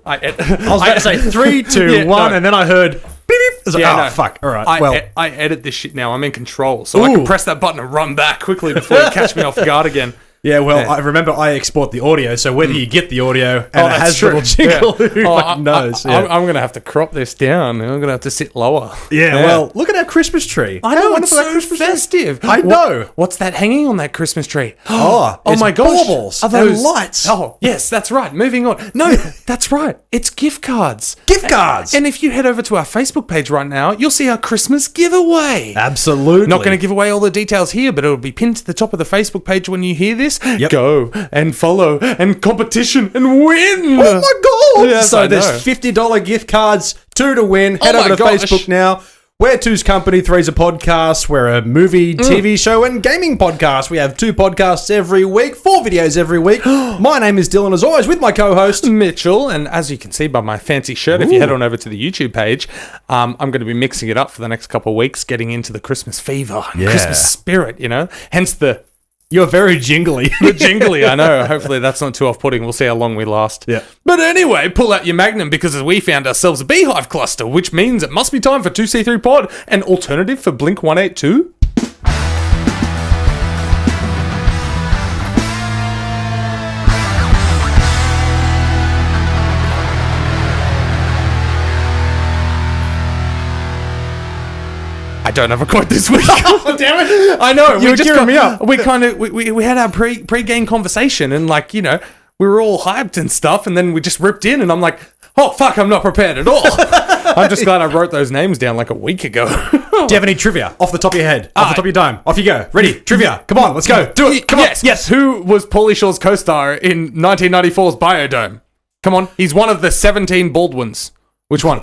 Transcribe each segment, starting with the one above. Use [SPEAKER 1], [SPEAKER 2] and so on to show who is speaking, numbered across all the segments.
[SPEAKER 1] I was about to say 3, 2, 1, and then I heard beep. I was like, fuck. All right.
[SPEAKER 2] I edit this shit now. I'm in control, so I can press that button and run back quickly before you catch me off guard again.
[SPEAKER 1] Yeah, well, I remember I export the audio, so whether you get the audio and it has
[SPEAKER 2] true.
[SPEAKER 1] little jingle, who fucking knows?
[SPEAKER 2] I'm going to have to crop this down. I'm going to have to sit lower.
[SPEAKER 1] Yeah, well, look at our Christmas tree.
[SPEAKER 2] I know, it's so festive.
[SPEAKER 1] I know.
[SPEAKER 2] What's that hanging on that Christmas tree?
[SPEAKER 1] Oh my gosh.
[SPEAKER 2] Baubles.
[SPEAKER 1] Are those lights?
[SPEAKER 2] Oh, yes, that's right. Moving on. No, that's right. It's gift cards.
[SPEAKER 1] Gift cards.
[SPEAKER 2] And if you head over to our Facebook page right now, you'll see our Christmas giveaway.
[SPEAKER 1] Absolutely.
[SPEAKER 2] Not going to give away all the details here, but it'll be pinned to the top of the Facebook page when you hear this.
[SPEAKER 1] Yep.
[SPEAKER 2] Go and follow and competition and win.
[SPEAKER 1] Oh my God.
[SPEAKER 2] Yes,
[SPEAKER 1] so there's $50 gift cards, 2 to win. Head over to Facebook now. We're Two's Company, Three's a Podcast. We're a movie, TV show, and gaming podcast. We have 2 podcasts every week, 4 videos every week. My name is Dylan, as always, with my co-host
[SPEAKER 2] Mitchell. And as you can see by my fancy shirt, if you head on over to the YouTube page, I'm going to be mixing it up for the next couple of weeks, getting into the Christmas fever, Christmas spirit, hence the...
[SPEAKER 1] You're very jingly.
[SPEAKER 2] You're jingly, I know. Hopefully that's not too off-putting. We'll see how long we last.
[SPEAKER 1] Yeah.
[SPEAKER 2] But anyway, pull out your Magnum because we found ourselves a beehive cluster, which means it must be time for 2C3 Pod, an alternative for Blink 182. I don't have a quote this week.
[SPEAKER 1] Oh, damn it.
[SPEAKER 2] I know.
[SPEAKER 1] You were gearing me up.
[SPEAKER 2] We kind of we had our pre-game conversation and we were all hyped and stuff, and then we just ripped in, and I'm like, oh fuck, I'm not prepared at all. I'm just glad I wrote those names down like a week ago.
[SPEAKER 1] Do you have any trivia off the top of your head? Off the top of your dome? Off you go. Ready? Trivia. Come on, let's go. Do it. Come on.
[SPEAKER 2] Yes. Who was Pauly Shore's co-star in 1994's Biodome? Come on. He's one of the 17 Baldwins. Which one?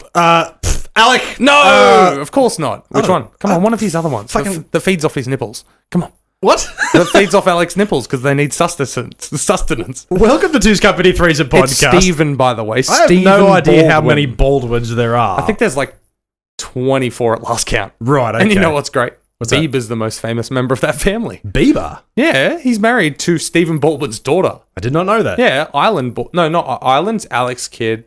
[SPEAKER 1] Alec.
[SPEAKER 2] No, of course not. Which one? Come on, one of his other ones. That feeds off his nipples. Come on.
[SPEAKER 1] What?
[SPEAKER 2] That feeds off Alec's nipples because they need sustenance.
[SPEAKER 1] Welcome to Two's Company, Three's a Podcast.
[SPEAKER 2] It's Stephen, by the way.
[SPEAKER 1] I have no idea how many Baldwins there are.
[SPEAKER 2] I think there's like 24 at last count.
[SPEAKER 1] Right, okay.
[SPEAKER 2] And you know what's great?
[SPEAKER 1] What's that?
[SPEAKER 2] Bieber's the most famous member of that family.
[SPEAKER 1] Bieber?
[SPEAKER 2] Yeah, he's married to Stephen Baldwin's daughter.
[SPEAKER 1] I did not know that.
[SPEAKER 2] Yeah, not Island's Alex's kid.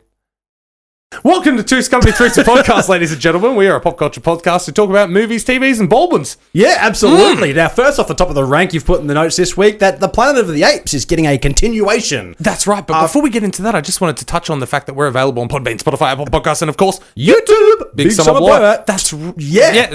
[SPEAKER 2] Welcome to Two's Company, Three's a Podcast, ladies and gentlemen. We are a pop culture podcast to talk about movies, TVs, and Baldwins.
[SPEAKER 1] Yeah, absolutely. Now, first off the top of the rank, you've put in the notes this week that the Planet of the Apes is getting a continuation.
[SPEAKER 2] That's right, but before we get into that, I just wanted to touch on the fact that we're available on Podbean, Spotify, Apple Podcasts, and of course,
[SPEAKER 1] YouTube.
[SPEAKER 2] Big Summer Boy. That's
[SPEAKER 1] yeah.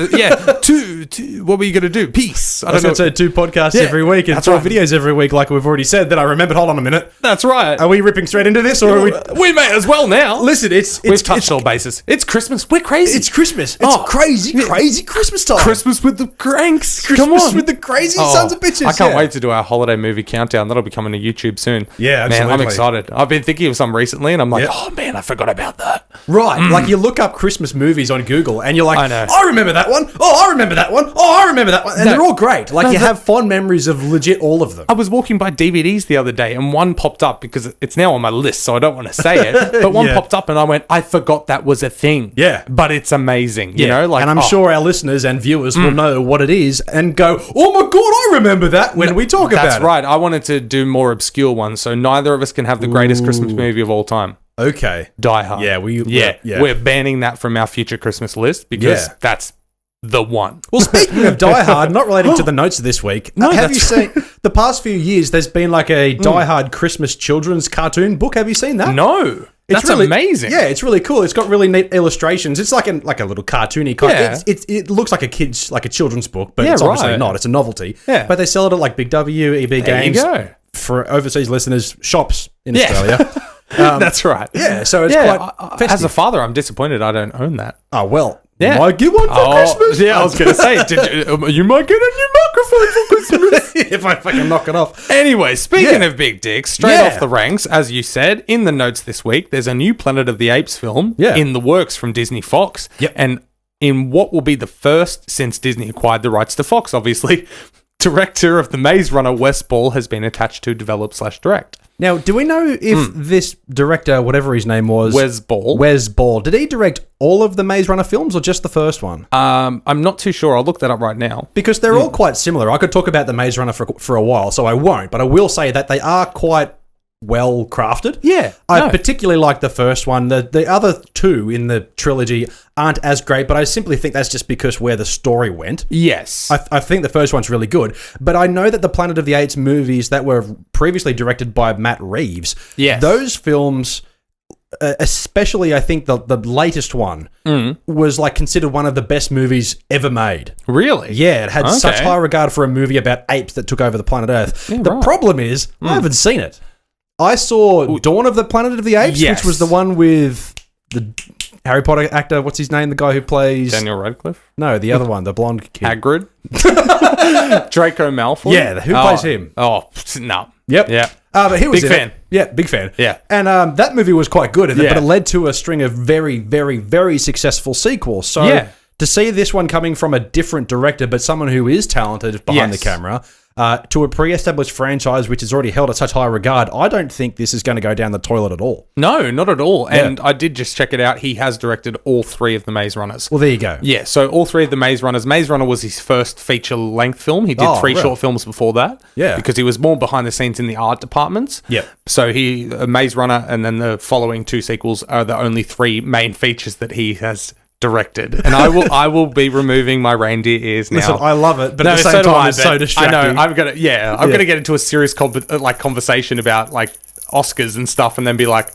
[SPEAKER 2] Two. What were you going to do? Peace.
[SPEAKER 1] I was going to say 2 podcasts every week and 4 videos every week, like we've already said. Then I remembered. Hold on a minute.
[SPEAKER 2] That's right.
[SPEAKER 1] Are we ripping straight into this, or are we?
[SPEAKER 2] We may as well now.
[SPEAKER 1] Listen,
[SPEAKER 2] We've touched all bases. It's Christmas. We're crazy.
[SPEAKER 1] It's Christmas. It's crazy Christmas time.
[SPEAKER 2] Christmas with the cranks.
[SPEAKER 1] Christmas with the crazy sons of bitches.
[SPEAKER 2] I can't wait to do our holiday movie countdown. That'll be coming to YouTube soon.
[SPEAKER 1] Yeah, absolutely.
[SPEAKER 2] Man, I'm excited. I've been thinking of some recently, and I'm like, oh man, I forgot about that.
[SPEAKER 1] Right. Like you look up Christmas movies on Google, and you're like,
[SPEAKER 2] I know.
[SPEAKER 1] I remember that one. Oh, I remember that one. Oh, I remember that one. And they're all great. Like you have fond memories of legit all of them.
[SPEAKER 2] I was walking by DVDs the other day, and one popped up because it's now on my list, so I don't want to say it. But one popped up, and I went, I forgot that was a thing.
[SPEAKER 1] Yeah.
[SPEAKER 2] But it's amazing, you know?
[SPEAKER 1] And I'm sure our listeners and viewers will know what it is and go, oh my God, I remember that when we talk about it.
[SPEAKER 2] That's right. I wanted to do more obscure ones, so neither of us can have the greatest Christmas movie of all time.
[SPEAKER 1] Okay.
[SPEAKER 2] Die Hard.
[SPEAKER 1] Yeah,
[SPEAKER 2] we're banning that from our future Christmas list because that's the one.
[SPEAKER 1] Well, speaking of Die Hard, not relating to the notes of this week, have you seen the past few years? There's been like a Die Hard Christmas children's cartoon book. Have you seen that?
[SPEAKER 2] No. That's really amazing.
[SPEAKER 1] Yeah, it's really cool. It's got really neat illustrations. It's like a little cartoony kind.
[SPEAKER 2] Yeah.
[SPEAKER 1] It looks like a children's book, but it's obviously not. It's a novelty.
[SPEAKER 2] Yeah.
[SPEAKER 1] But they sell it at like Big W, EB Games.
[SPEAKER 2] There you go.
[SPEAKER 1] For overseas listeners, shops in Australia.
[SPEAKER 2] That's right.
[SPEAKER 1] Yeah, so it's quite festive.
[SPEAKER 2] As a father, I'm disappointed I don't own that.
[SPEAKER 1] Oh, well.
[SPEAKER 2] Yeah.
[SPEAKER 1] You might get one for Christmas.
[SPEAKER 2] Yeah, I was going to say, you might get a new microphone for Christmas.
[SPEAKER 1] If I fucking knock it off.
[SPEAKER 2] Anyway, speaking of big dicks, straight off the ranks, as you said, in the notes this week, there's a new Planet of the Apes film in the works from Disney Fox.
[SPEAKER 1] Yep.
[SPEAKER 2] And in what will be the first since Disney acquired the rights to Fox, obviously, director of The Maze Runner, Wes Ball, has been attached to develop/direct.
[SPEAKER 1] Now, do we know if this director, whatever his name was...
[SPEAKER 2] Wes
[SPEAKER 1] Ball, did he direct all of the Maze Runner films or just the first one?
[SPEAKER 2] I'm not too sure. I'll look that up right now.
[SPEAKER 1] Because they're all quite similar. I could talk about the Maze Runner for a while, so I won't. But I will say that they are quite well crafted.
[SPEAKER 2] Yeah,
[SPEAKER 1] I particularly like the first one. The other two in the trilogy aren't as great, but I simply think that's just because where the story went.
[SPEAKER 2] Yes.
[SPEAKER 1] I think the first one's really good, but I know that the Planet of the Apes movies that were previously directed by Matt Reeves, those films, especially I think the latest one, was like considered one of the best movies ever made.
[SPEAKER 2] Really?
[SPEAKER 1] Yeah, it had such high regard for a movie about apes that took over the planet Earth. Yeah, the problem is, I haven't seen it. I saw Dawn of the Planet of the Apes, which was the one with the Harry Potter actor, what's his name? The guy who plays...
[SPEAKER 2] Daniel Radcliffe?
[SPEAKER 1] No, the other one, the blonde kid.
[SPEAKER 2] Hagrid? Draco Malfoy?
[SPEAKER 1] Yeah, who plays him?
[SPEAKER 2] Oh, no.
[SPEAKER 1] Yep.
[SPEAKER 2] Yeah.
[SPEAKER 1] But he was
[SPEAKER 2] big fan.
[SPEAKER 1] Yeah, big fan.
[SPEAKER 2] Yeah.
[SPEAKER 1] And that movie was quite good, but it led to a string of very, very, very successful sequels. So to see this one coming from a different director, but someone who is talented behind the camera... to a pre-established franchise which is already held at such high regard, I don't think this is going to go down the toilet at all.
[SPEAKER 2] No, not at all. And I did just check it out. He has directed all 3 of the Maze Runners.
[SPEAKER 1] Well, there you go.
[SPEAKER 2] Yeah, so all 3 of the Maze Runners. Maze Runner was his first feature-length film. He did 3 short films before that.
[SPEAKER 1] Yeah.
[SPEAKER 2] Because he was more behind the scenes in the art departments.
[SPEAKER 1] Yep.
[SPEAKER 2] So Maze Runner and then the following 2 sequels are the only 3 main features that he has directed, and I will be removing my reindeer ears now.
[SPEAKER 1] Listen, I love it, but at the same time, it's so distracting.
[SPEAKER 2] I know. I'm gonna get into a serious conversation about like Oscars and stuff, and then be like,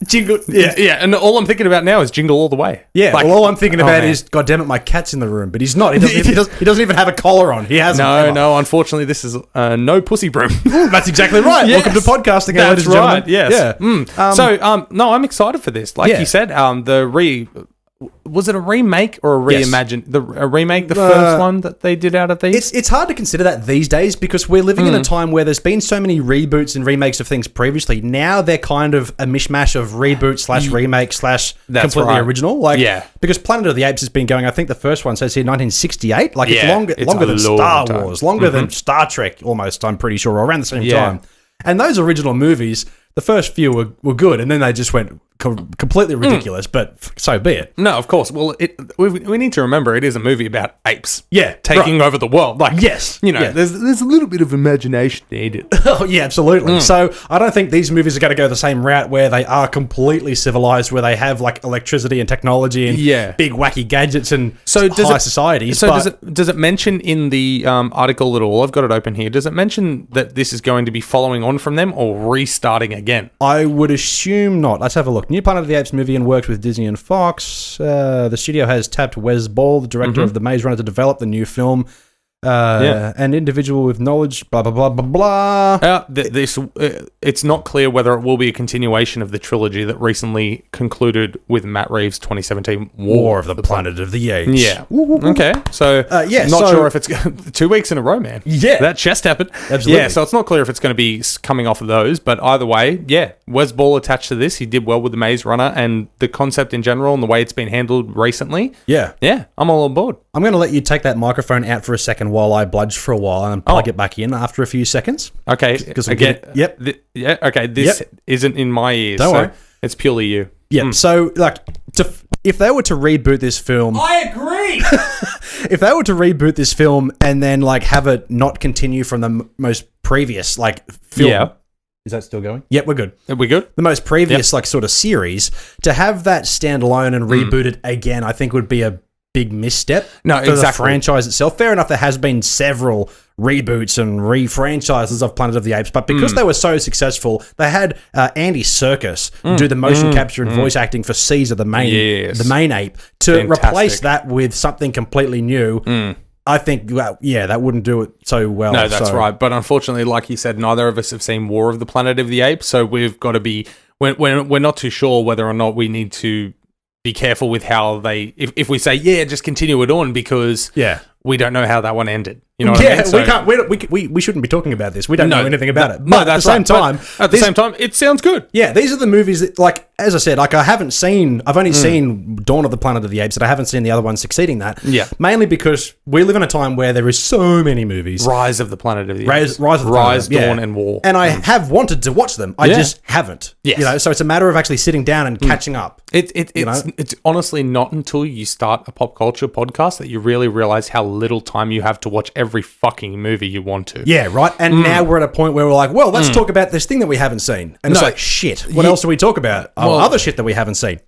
[SPEAKER 2] jingle, and all I'm thinking about now is Jingle All the Way.
[SPEAKER 1] Yeah, like, all I'm thinking about is, God damn it, my cat's in the room, but he's not. He doesn't even have a collar on. He hasn't.
[SPEAKER 2] No. Unfortunately, this is no pussy broom.
[SPEAKER 1] That's exactly right.
[SPEAKER 2] Yes.
[SPEAKER 1] Welcome to podcasting, ladies and gentlemen.
[SPEAKER 2] Yes. Yeah. No, I'm excited for this. Like you said, was it a remake or a reimagine? A remake, the first one that they did out of these?
[SPEAKER 1] It's hard to consider that these days because we're living in a time where there's been so many reboots and remakes of things previously. Now they're kind of a mishmash of reboot / remake / completely original. Because Planet of the Apes has been going, I think the first one says here 1968. Like it's longer than Star Wars, longer than Star Trek almost, I'm pretty sure, or around the same time. And those original movies, the first few were good, and then they just went completely ridiculous, but so be it.
[SPEAKER 2] No, of course. Well, we need to remember it is a movie about apes.
[SPEAKER 1] Yeah.
[SPEAKER 2] Taking over the world. Like,
[SPEAKER 1] yes.
[SPEAKER 2] There's a little bit of imagination needed.
[SPEAKER 1] Oh, yeah, absolutely. So I don't think these movies are going to go the same route where they are completely civilized, where they have like electricity and technology and big wacky gadgets and high societies.
[SPEAKER 2] So does it mention in the article at all? I've got it open here. Does it mention that this is going to be following on from them or restarting again?
[SPEAKER 1] I would assume not. Let's have a look. New Planet of the Apes movie and works with Disney and Fox. The studio has tapped Wes Ball, the director of The Maze Runner, to develop the new film. An individual with knowledge, blah, blah, blah, blah, blah.
[SPEAKER 2] It's not clear whether it will be a continuation of the trilogy that recently concluded with Matt Reeves' 2017 War of the Planet of the Apes. Yeah. Okay. So, not sure if it's 2 weeks in a row, man.
[SPEAKER 1] Yeah.
[SPEAKER 2] That just happened.
[SPEAKER 1] Absolutely.
[SPEAKER 2] Yeah, so it's not clear if it's going to be coming off of those, but either way, Wes Ball attached to this. He did well with The Maze Runner and the concept in general and the way it's been handled recently.
[SPEAKER 1] Yeah.
[SPEAKER 2] Yeah, I'm all on board.
[SPEAKER 1] I'm going to let you take that microphone out for a second while I bludge for a while and plug it back in after a few seconds.
[SPEAKER 2] Okay. Okay. This isn't in my ears.
[SPEAKER 1] Don't worry.
[SPEAKER 2] It's purely you.
[SPEAKER 1] Yeah. So, if they were to reboot this film...
[SPEAKER 2] I agree!
[SPEAKER 1] If they were to reboot this film and then, have it not continue from the most previous, film... Yeah. Is that still going? Yep, we're good.
[SPEAKER 2] Are we good?
[SPEAKER 1] The most previous, sort of series, to have that stand alone and reboot it again, I think would be a big misstep for the franchise itself. Fair enough, there has been several reboots and re-franchises of Planet of the Apes, but because they were so successful, they had Andy Serkis do the motion capture and voice acting for Caesar, the main ape, to replace that with something completely new. I think, that wouldn't do it so well.
[SPEAKER 2] No, that's right. But unfortunately, like you said, neither of us have seen War of the Planet of the Apes, so we've got to be... We're not too sure whether or not we need to be careful with how they... If we say, just continue it on, because we don't know how that one ended. You know what I mean? So,
[SPEAKER 1] we shouldn't be talking about this. We don't know anything about it.
[SPEAKER 2] No, that's
[SPEAKER 1] at the same time,
[SPEAKER 2] it sounds good.
[SPEAKER 1] Yeah, these are the movies that, as I said, like I've only seen Dawn of the Planet of the Apes, and I haven't seen the other one succeeding that.
[SPEAKER 2] Yeah.
[SPEAKER 1] Mainly because we live in a time where there is so many movies.
[SPEAKER 2] Rise of the Planet of the Apes.
[SPEAKER 1] Rise,
[SPEAKER 2] Dawn, and War.
[SPEAKER 1] And I have wanted to watch them. I just haven't.
[SPEAKER 2] Yes.
[SPEAKER 1] You know, so it's a matter of actually sitting down and catching up.
[SPEAKER 2] It's honestly not until you start a pop culture podcast that you really realize how little time you have to watch every fucking movie you want to.
[SPEAKER 1] Yeah, right. And now we're at a point where we're like, well, let's talk about this thing that we haven't seen. And it's like, shit. What else do we talk about? Other shit that we haven't seen.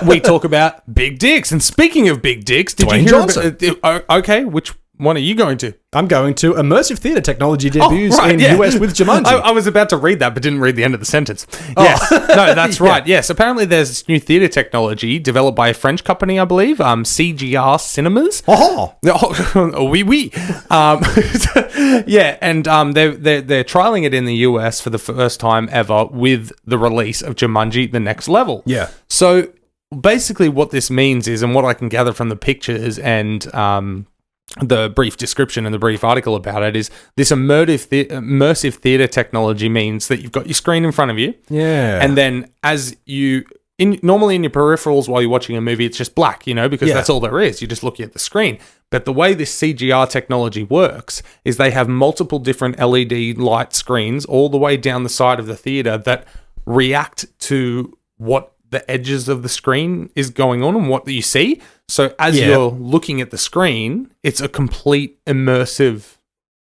[SPEAKER 2] We talk about big dicks. And speaking of big dicks, did
[SPEAKER 1] Dwayne
[SPEAKER 2] you hear
[SPEAKER 1] Johnson.
[SPEAKER 2] Okay, which one are you going to?
[SPEAKER 1] I'm going to immersive theatre technology debuts in US with Jumanji.
[SPEAKER 2] I was about to read that, but didn't read the end of the sentence. Yes. No, that's right. Yes. Apparently there's this new theatre technology developed by a French company, I believe, CGR Cinemas.
[SPEAKER 1] Oh.
[SPEAKER 2] Oui, oui. And they're trialing it in the US for the first time ever with the release of Jumanji: The Next Level.
[SPEAKER 1] Yeah.
[SPEAKER 2] So basically what this means is, and what I can gather from the pictures and the brief description and the brief article about it, is this immersive theatre technology means that you've got your screen in front of you.
[SPEAKER 1] Yeah.
[SPEAKER 2] And then as you... normally in your peripherals while you're watching a movie, it's just black, because that's all there is. You're just looking at the screen. But the way this CGR technology works is they have multiple different LED light screens all the way down the side of the theatre that react to what the edges of the screen is going on and what you see. So as you're looking at the screen, it's a complete immersive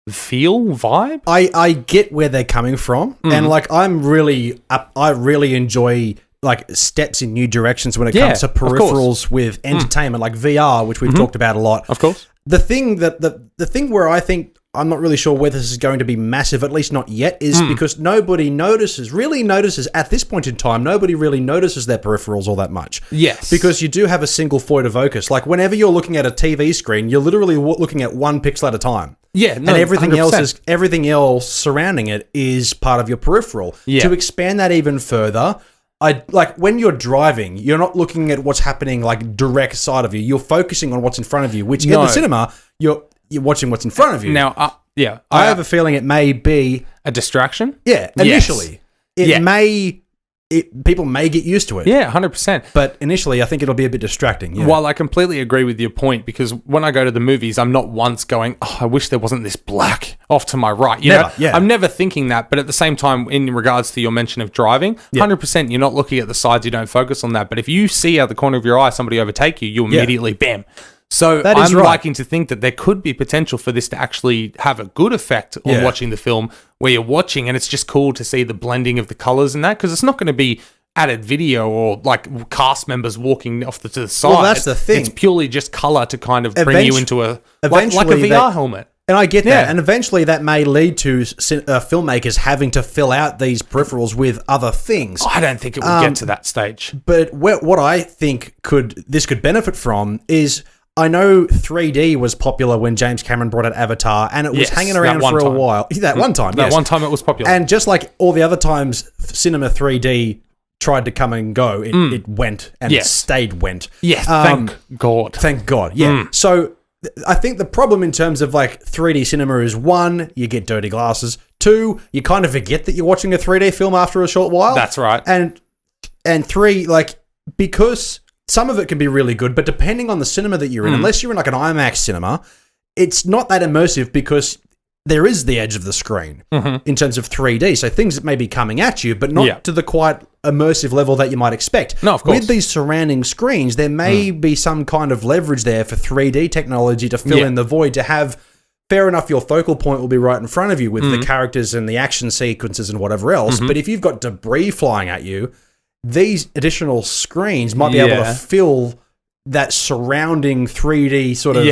[SPEAKER 2] vibe.
[SPEAKER 1] I get where they're coming from. And like I really enjoy like steps in new directions when it comes to peripherals with entertainment, like VR, which we've talked about a lot.
[SPEAKER 2] Of course.
[SPEAKER 1] The thing where I think I'm not really sure whether this is going to be massive, at least not yet, is because nobody really notices at this point in time, nobody really notices their peripherals all that much.
[SPEAKER 2] Yes.
[SPEAKER 1] Because you do have a single point of focus. Like whenever you're looking at a TV screen, you're literally looking at one pixel at a time.
[SPEAKER 2] Yeah, no,
[SPEAKER 1] and everything
[SPEAKER 2] 100%.
[SPEAKER 1] everything else surrounding it is part of your peripheral.
[SPEAKER 2] Yeah.
[SPEAKER 1] To expand that even further, when you're driving, you're not looking at what's happening like direct side of you. You're focusing on what's in front of you, which in the cinema, you're watching what's in front of you.
[SPEAKER 2] Now,
[SPEAKER 1] I have a feeling it may be
[SPEAKER 2] a distraction.
[SPEAKER 1] Yeah, initially. People may get used to it.
[SPEAKER 2] Yeah, 100%.
[SPEAKER 1] But initially, I think it'll be a bit distracting. Yeah.
[SPEAKER 2] While I completely agree with your point, because when I go to the movies, I'm not once going, I wish there wasn't this black off to my right. You know?
[SPEAKER 1] Yeah.
[SPEAKER 2] I'm never thinking that. But at the same time, in regards to your mention of driving, 100%, you're not looking at the sides, you don't focus on that. But if you see out the corner of your eye somebody overtake you, you immediately, bam. So I'm liking to think that there could be potential for this to actually have a good effect on watching the film, where you're watching and it's just cool to see the blending of the colors and that, because it's not going to be added video or like cast members walking off to the side.
[SPEAKER 1] Well, that's the thing.
[SPEAKER 2] It's purely just color to kind of bring you into like a VR helmet.
[SPEAKER 1] And I get that. And eventually that may lead to filmmakers having to fill out these peripherals with other things.
[SPEAKER 2] I don't think it will get to that stage.
[SPEAKER 1] But what I think this could benefit from is, I know 3D was popular when James Cameron brought out Avatar, and it was hanging around for a while. That one time,
[SPEAKER 2] That one time it was popular.
[SPEAKER 1] And just like all the other times Cinema 3D tried to come and go, it went and it went.
[SPEAKER 2] Yes, thank God.
[SPEAKER 1] Thank God, yeah. So I think the problem in terms of like 3D cinema is, one, you get dirty glasses. Two, you kind of forget that you're watching a 3D film after a short while.
[SPEAKER 2] That's right.
[SPEAKER 1] And three, like, because some of it can be really good, but depending on the cinema that you're in, unless you're in like an IMAX cinema, it's not that immersive because there is the edge of the screen in terms of 3D. So things that may be coming at you, but not to the quite immersive level that you might expect.
[SPEAKER 2] No, of course.
[SPEAKER 1] With these surrounding screens, there may be some kind of leverage there for 3D technology to fill in the void, to have, fair enough, your focal point will be right in front of you with the characters and the action sequences and whatever else. But if you've got debris flying at you, these additional screens might be able to fill that surrounding 3D sort of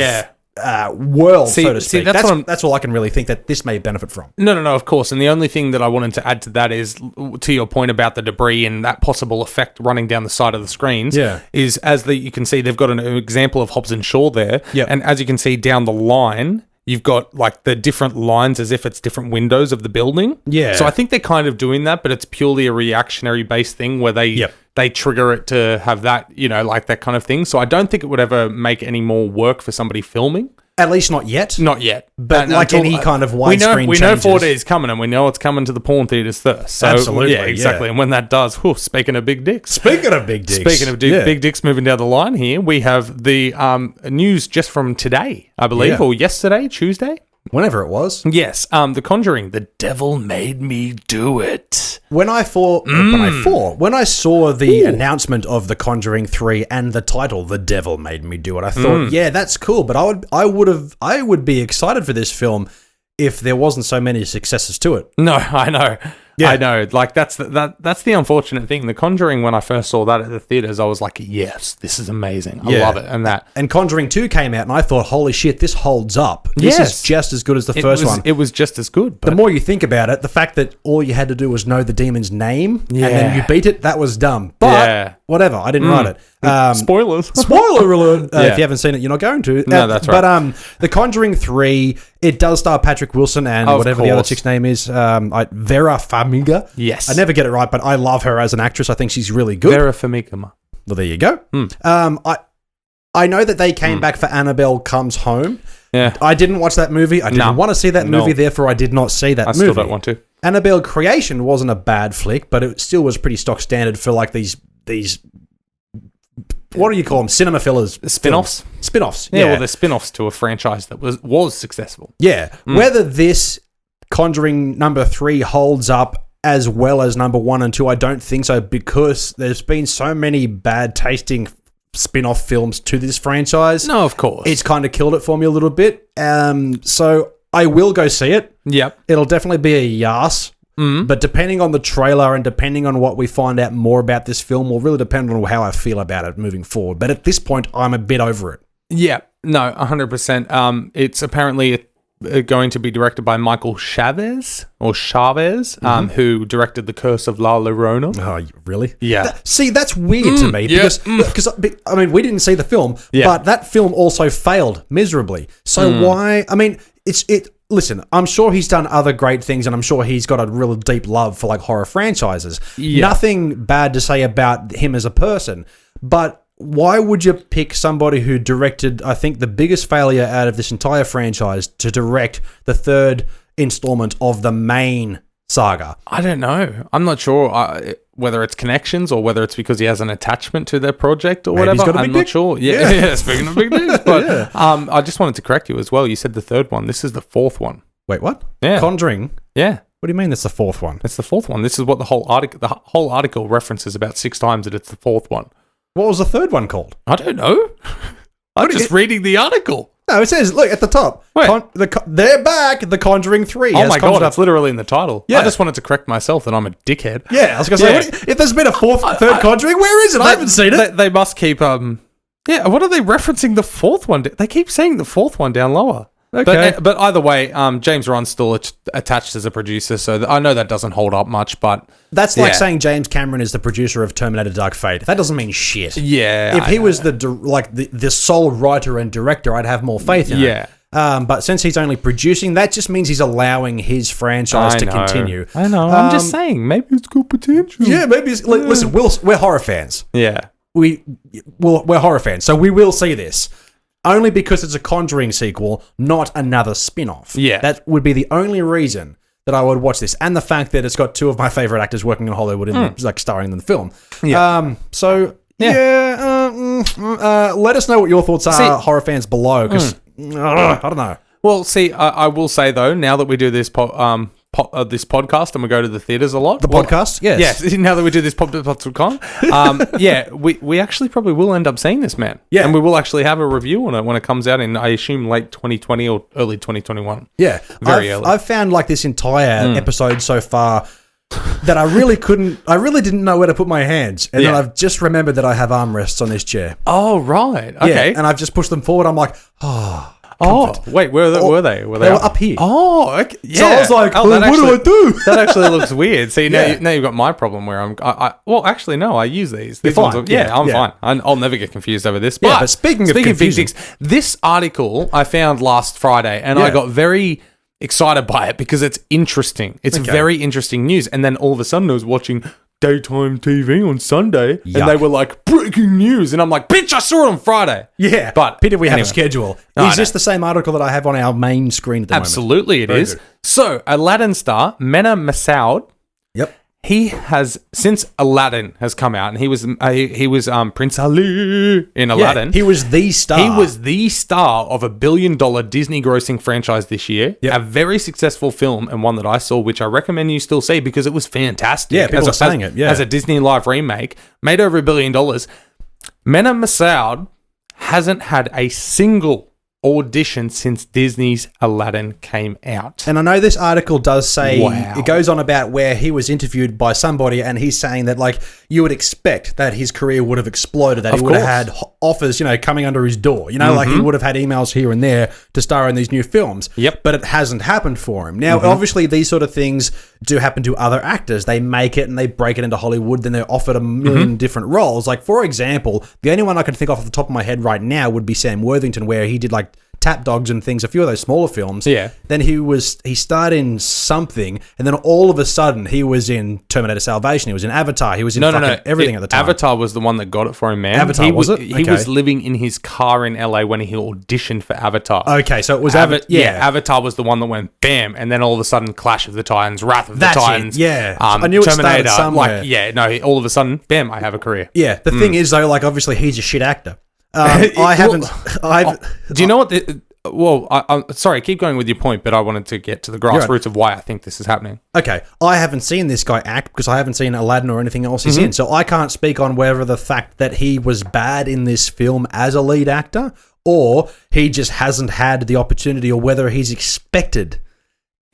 [SPEAKER 1] world, so to speak. That's all I can really think that this may benefit from.
[SPEAKER 2] No, of course. And the only thing that I wanted to add to that is, to your point about the debris and that possible effect running down the side of the screens, is you can see, they've got an example of Hobbs and Shaw there. Yep. And as you can see down the line, you've got like the different lines as if it's different windows of the building. Yeah. So I think they're kind of doing that, but it's purely a reactionary based thing where they trigger it to have that, like that kind of thing. So I don't think it would ever make any more work for somebody filming.
[SPEAKER 1] At least not yet.
[SPEAKER 2] Not yet.
[SPEAKER 1] But any kind of widescreen
[SPEAKER 2] we know
[SPEAKER 1] changes.
[SPEAKER 2] 4D is coming, and we know it's coming to the porn theaters first. So,
[SPEAKER 1] Absolutely,
[SPEAKER 2] yeah, exactly.
[SPEAKER 1] yeah.
[SPEAKER 2] And when that does, speaking of big dicks.
[SPEAKER 1] Speaking of big dicks
[SPEAKER 2] moving down the line here, we have the news just from today, I believe, or yesterday, Tuesday.
[SPEAKER 1] Whenever it was.
[SPEAKER 2] Yes, The Conjuring, The Devil Made Me Do It.
[SPEAKER 1] When I saw the announcement of The Conjuring 3 and the title, The Devil Made Me Do It, I thought, yeah, that's cool, but I would be excited for this film if there wasn't so many successes to it.
[SPEAKER 2] No, I know. Yeah. I know. Like, that's the unfortunate thing. The Conjuring, when I first saw that at the theaters, I was like, yes, this is amazing. I love it. And
[SPEAKER 1] Conjuring 2 came out, and I thought, holy shit, this holds up. This is just as good as the first one.
[SPEAKER 2] It was just as good.
[SPEAKER 1] But the more you think about it, the fact that all you had to do was know the demon's name, and then you beat it, that was dumb. But whatever, I didn't write it.
[SPEAKER 2] Spoilers.
[SPEAKER 1] Spoiler alert. If you haven't seen it, you're not going to.
[SPEAKER 2] No, that's right.
[SPEAKER 1] But The Conjuring 3, it does star Patrick Wilson and whatever the other chick's name is, Vera Farmiga.
[SPEAKER 2] Yes.
[SPEAKER 1] I never get it right, but I love her as an actress. I think she's really good.
[SPEAKER 2] Vera Farmiga.
[SPEAKER 1] Well, there you go. I know that they came back for Annabelle Comes Home.
[SPEAKER 2] Yeah.
[SPEAKER 1] I didn't watch that movie. I didn't want to see that movie, therefore I did not see that movie.
[SPEAKER 2] I still don't want to.
[SPEAKER 1] Annabelle Creation wasn't a bad flick, but it still was pretty stock standard for like these what do you call them? Cinema fillers.
[SPEAKER 2] Spin-offs?
[SPEAKER 1] Spin-offs.
[SPEAKER 2] Yeah, well, they're spin-offs to a franchise that was successful.
[SPEAKER 1] Yeah. Whether this Conjuring number 3 holds up as well as number 1 and 2, I don't think so, because there's been so many bad tasting spin-off films to this franchise.
[SPEAKER 2] No, of course.
[SPEAKER 1] It's kind of killed it for me a little bit. So I will go see it.
[SPEAKER 2] Yep.
[SPEAKER 1] It'll definitely be a yas. But depending on the trailer and depending on what we find out more about this film will really depend on how I feel about it moving forward. But at this point, I'm a bit over it.
[SPEAKER 2] Yeah, no, 100%. It's apparently going to be directed by Michael Chavez, who directed The Curse of La Llorona.
[SPEAKER 1] Oh, really?
[SPEAKER 2] Yeah.
[SPEAKER 1] See, that's weird to me because I mean, we didn't see the film, but that film also failed miserably. So why? I mean, Listen, I'm sure he's done other great things, and I'm sure he's got a real deep love for like horror franchises. Yeah. Nothing bad to say about him as a person, but why would you pick somebody who directed, I think, the biggest failure out of this entire franchise to direct the third installment of the main saga?
[SPEAKER 2] I don't know. I'm not sure whether it's connections or whether it's because he has an attachment to their project or whatever. I'm not sure. Yeah. Speaking of big things, but I just wanted to correct you as well. You said the third one. This is the fourth one.
[SPEAKER 1] Wait, what?
[SPEAKER 2] Yeah.
[SPEAKER 1] Conjuring.
[SPEAKER 2] Yeah.
[SPEAKER 1] What do you mean that's the fourth one?
[SPEAKER 2] It's the fourth one. This is what the whole article references about 6 times that it's the fourth one.
[SPEAKER 1] What was the third one called?
[SPEAKER 2] I don't know. I'm just reading the article.
[SPEAKER 1] No, it says, look, at the top. They're back, The Conjuring 3.
[SPEAKER 2] Oh my God, that's literally in the title.
[SPEAKER 1] Yeah.
[SPEAKER 2] I just wanted to correct myself that I'm a dickhead.
[SPEAKER 1] Yeah, I was going to say, if there's been a third Conjuring, where is it? I haven't seen it.
[SPEAKER 2] They must keep, what are they referencing the fourth one? They keep saying the fourth one down lower.
[SPEAKER 1] Okay.
[SPEAKER 2] But either way, James Ron's still attached as a producer, so I know that doesn't hold up much, but...
[SPEAKER 1] That's like saying James Cameron is the producer of Terminator Dark Fate. That doesn't mean shit.
[SPEAKER 2] Yeah.
[SPEAKER 1] If he was the sole writer and director, I'd have more faith in it. But since he's only producing, that just means he's allowing his franchise to continue.
[SPEAKER 2] I know. I'm just saying, maybe it's good potential.
[SPEAKER 1] Yeah, maybe it's... Listen, we're horror fans.
[SPEAKER 2] Yeah.
[SPEAKER 1] We're horror fans, so we will see this. Only because it's a Conjuring sequel, not another spin-off.
[SPEAKER 2] Yeah.
[SPEAKER 1] That would be the only reason that I would watch this. And the fact that it's got 2 of my favorite actors working in Hollywood and starring in the film. Yeah. Let us know what your thoughts are, horror fans, below, because I don't know.
[SPEAKER 2] Well, see, I will say, though, now that we do this podcast and we go to the theaters a lot.
[SPEAKER 1] Podcast? Yes.
[SPEAKER 2] Yes, now that we do this podcast, we actually probably will end up seeing this, man.
[SPEAKER 1] Yeah.
[SPEAKER 2] And we will actually have a review on it when it comes out in, I assume, late 2020 or early 2021.
[SPEAKER 1] Yeah.
[SPEAKER 2] Very early.
[SPEAKER 1] I've found like this entire episode so far that I really didn't know where to put my hands. And then I've just remembered that I have armrests on this chair.
[SPEAKER 2] Oh, right. Okay.
[SPEAKER 1] Yeah, and I've just pushed them forward. I'm like, comfort.
[SPEAKER 2] Oh, wait, where were they?
[SPEAKER 1] They were up here.
[SPEAKER 2] Oh, okay. Yeah.
[SPEAKER 1] So I was like, what do I do?
[SPEAKER 2] That actually looks weird. See, now you've got my problem where well, actually, no, I use these. These ones I'm fine. I'll never get confused over this.
[SPEAKER 1] But speaking of
[SPEAKER 2] big dicks, this article I found last Friday, and I got very excited by it because it's interesting. It's very interesting news. And then all of a sudden I was watching daytime TV on Sunday.
[SPEAKER 1] Yuck.
[SPEAKER 2] And they were like, breaking news. And I'm like, bitch, I saw it on Friday.
[SPEAKER 1] Yeah.
[SPEAKER 2] But
[SPEAKER 1] Pity we have a
[SPEAKER 2] anyway.
[SPEAKER 1] schedule.
[SPEAKER 2] No,
[SPEAKER 1] Is this the same article that I have on our main screen at the moment?
[SPEAKER 2] Absolutely it is.
[SPEAKER 1] good.
[SPEAKER 2] So, Aladdin star, Mena Massoud,
[SPEAKER 1] Yep.
[SPEAKER 2] he has, since Aladdin has come out, and he was Prince Ali in Aladdin.
[SPEAKER 1] Yeah, he was the star.
[SPEAKER 2] He was the star of $1 billion Disney grossing franchise this year.
[SPEAKER 1] Yep.
[SPEAKER 2] A very successful film, and one that I saw, which I recommend you still see because it was fantastic.
[SPEAKER 1] Yeah, people are saying it, yeah.
[SPEAKER 2] As a Disney live remake, made over $1 billion. Mena Massoud hasn't had a single audition since Disney's Aladdin came out.
[SPEAKER 1] And I know this article does say,
[SPEAKER 2] Wow.
[SPEAKER 1] it goes on about where he was interviewed by somebody and he's saying that, like, you would expect that his career would have exploded, that
[SPEAKER 2] Of
[SPEAKER 1] he would have
[SPEAKER 2] course.
[SPEAKER 1] had offers, coming under his door. Like he would have had emails here and there to star in these new films.
[SPEAKER 2] Yep.
[SPEAKER 1] But it hasn't happened for him. Now, obviously, these sort of things do happen to other actors. They make it and they break it into Hollywood, then they're offered a million different roles. Like, for example, the only one I can think off the top of my head right now would be Sam Worthington, where he did, like, Tap Dogs and things, a few of those smaller films.
[SPEAKER 2] Yeah.
[SPEAKER 1] Then he starred in something, and then all of a sudden he was in Terminator Salvation. He was in Avatar. He was in everything at the time.
[SPEAKER 2] Avatar was the one that got it for him, man.
[SPEAKER 1] Avatar, was it?
[SPEAKER 2] He was living in his car in LA when he auditioned for Avatar.
[SPEAKER 1] Okay, so it was
[SPEAKER 2] Avatar was the one that went bam, and then all of a sudden, Clash of the Titans, Wrath of
[SPEAKER 1] That's
[SPEAKER 2] the
[SPEAKER 1] it,
[SPEAKER 2] Titans,
[SPEAKER 1] yeah. I knew it started somewhere.
[SPEAKER 2] All of a sudden, bam, I have a career.
[SPEAKER 1] Yeah, the thing is though, like, obviously he's a shit actor. Do
[SPEAKER 2] you know what? I'm sorry, keep going with your point, but I wanted to get to the grassroots of why I think this is happening.
[SPEAKER 1] Okay, I haven't seen this guy act because I haven't seen Aladdin or anything else he's in, so I can't speak on whether the fact that he was bad in this film as a lead actor or he just hasn't had the opportunity, or whether he's expected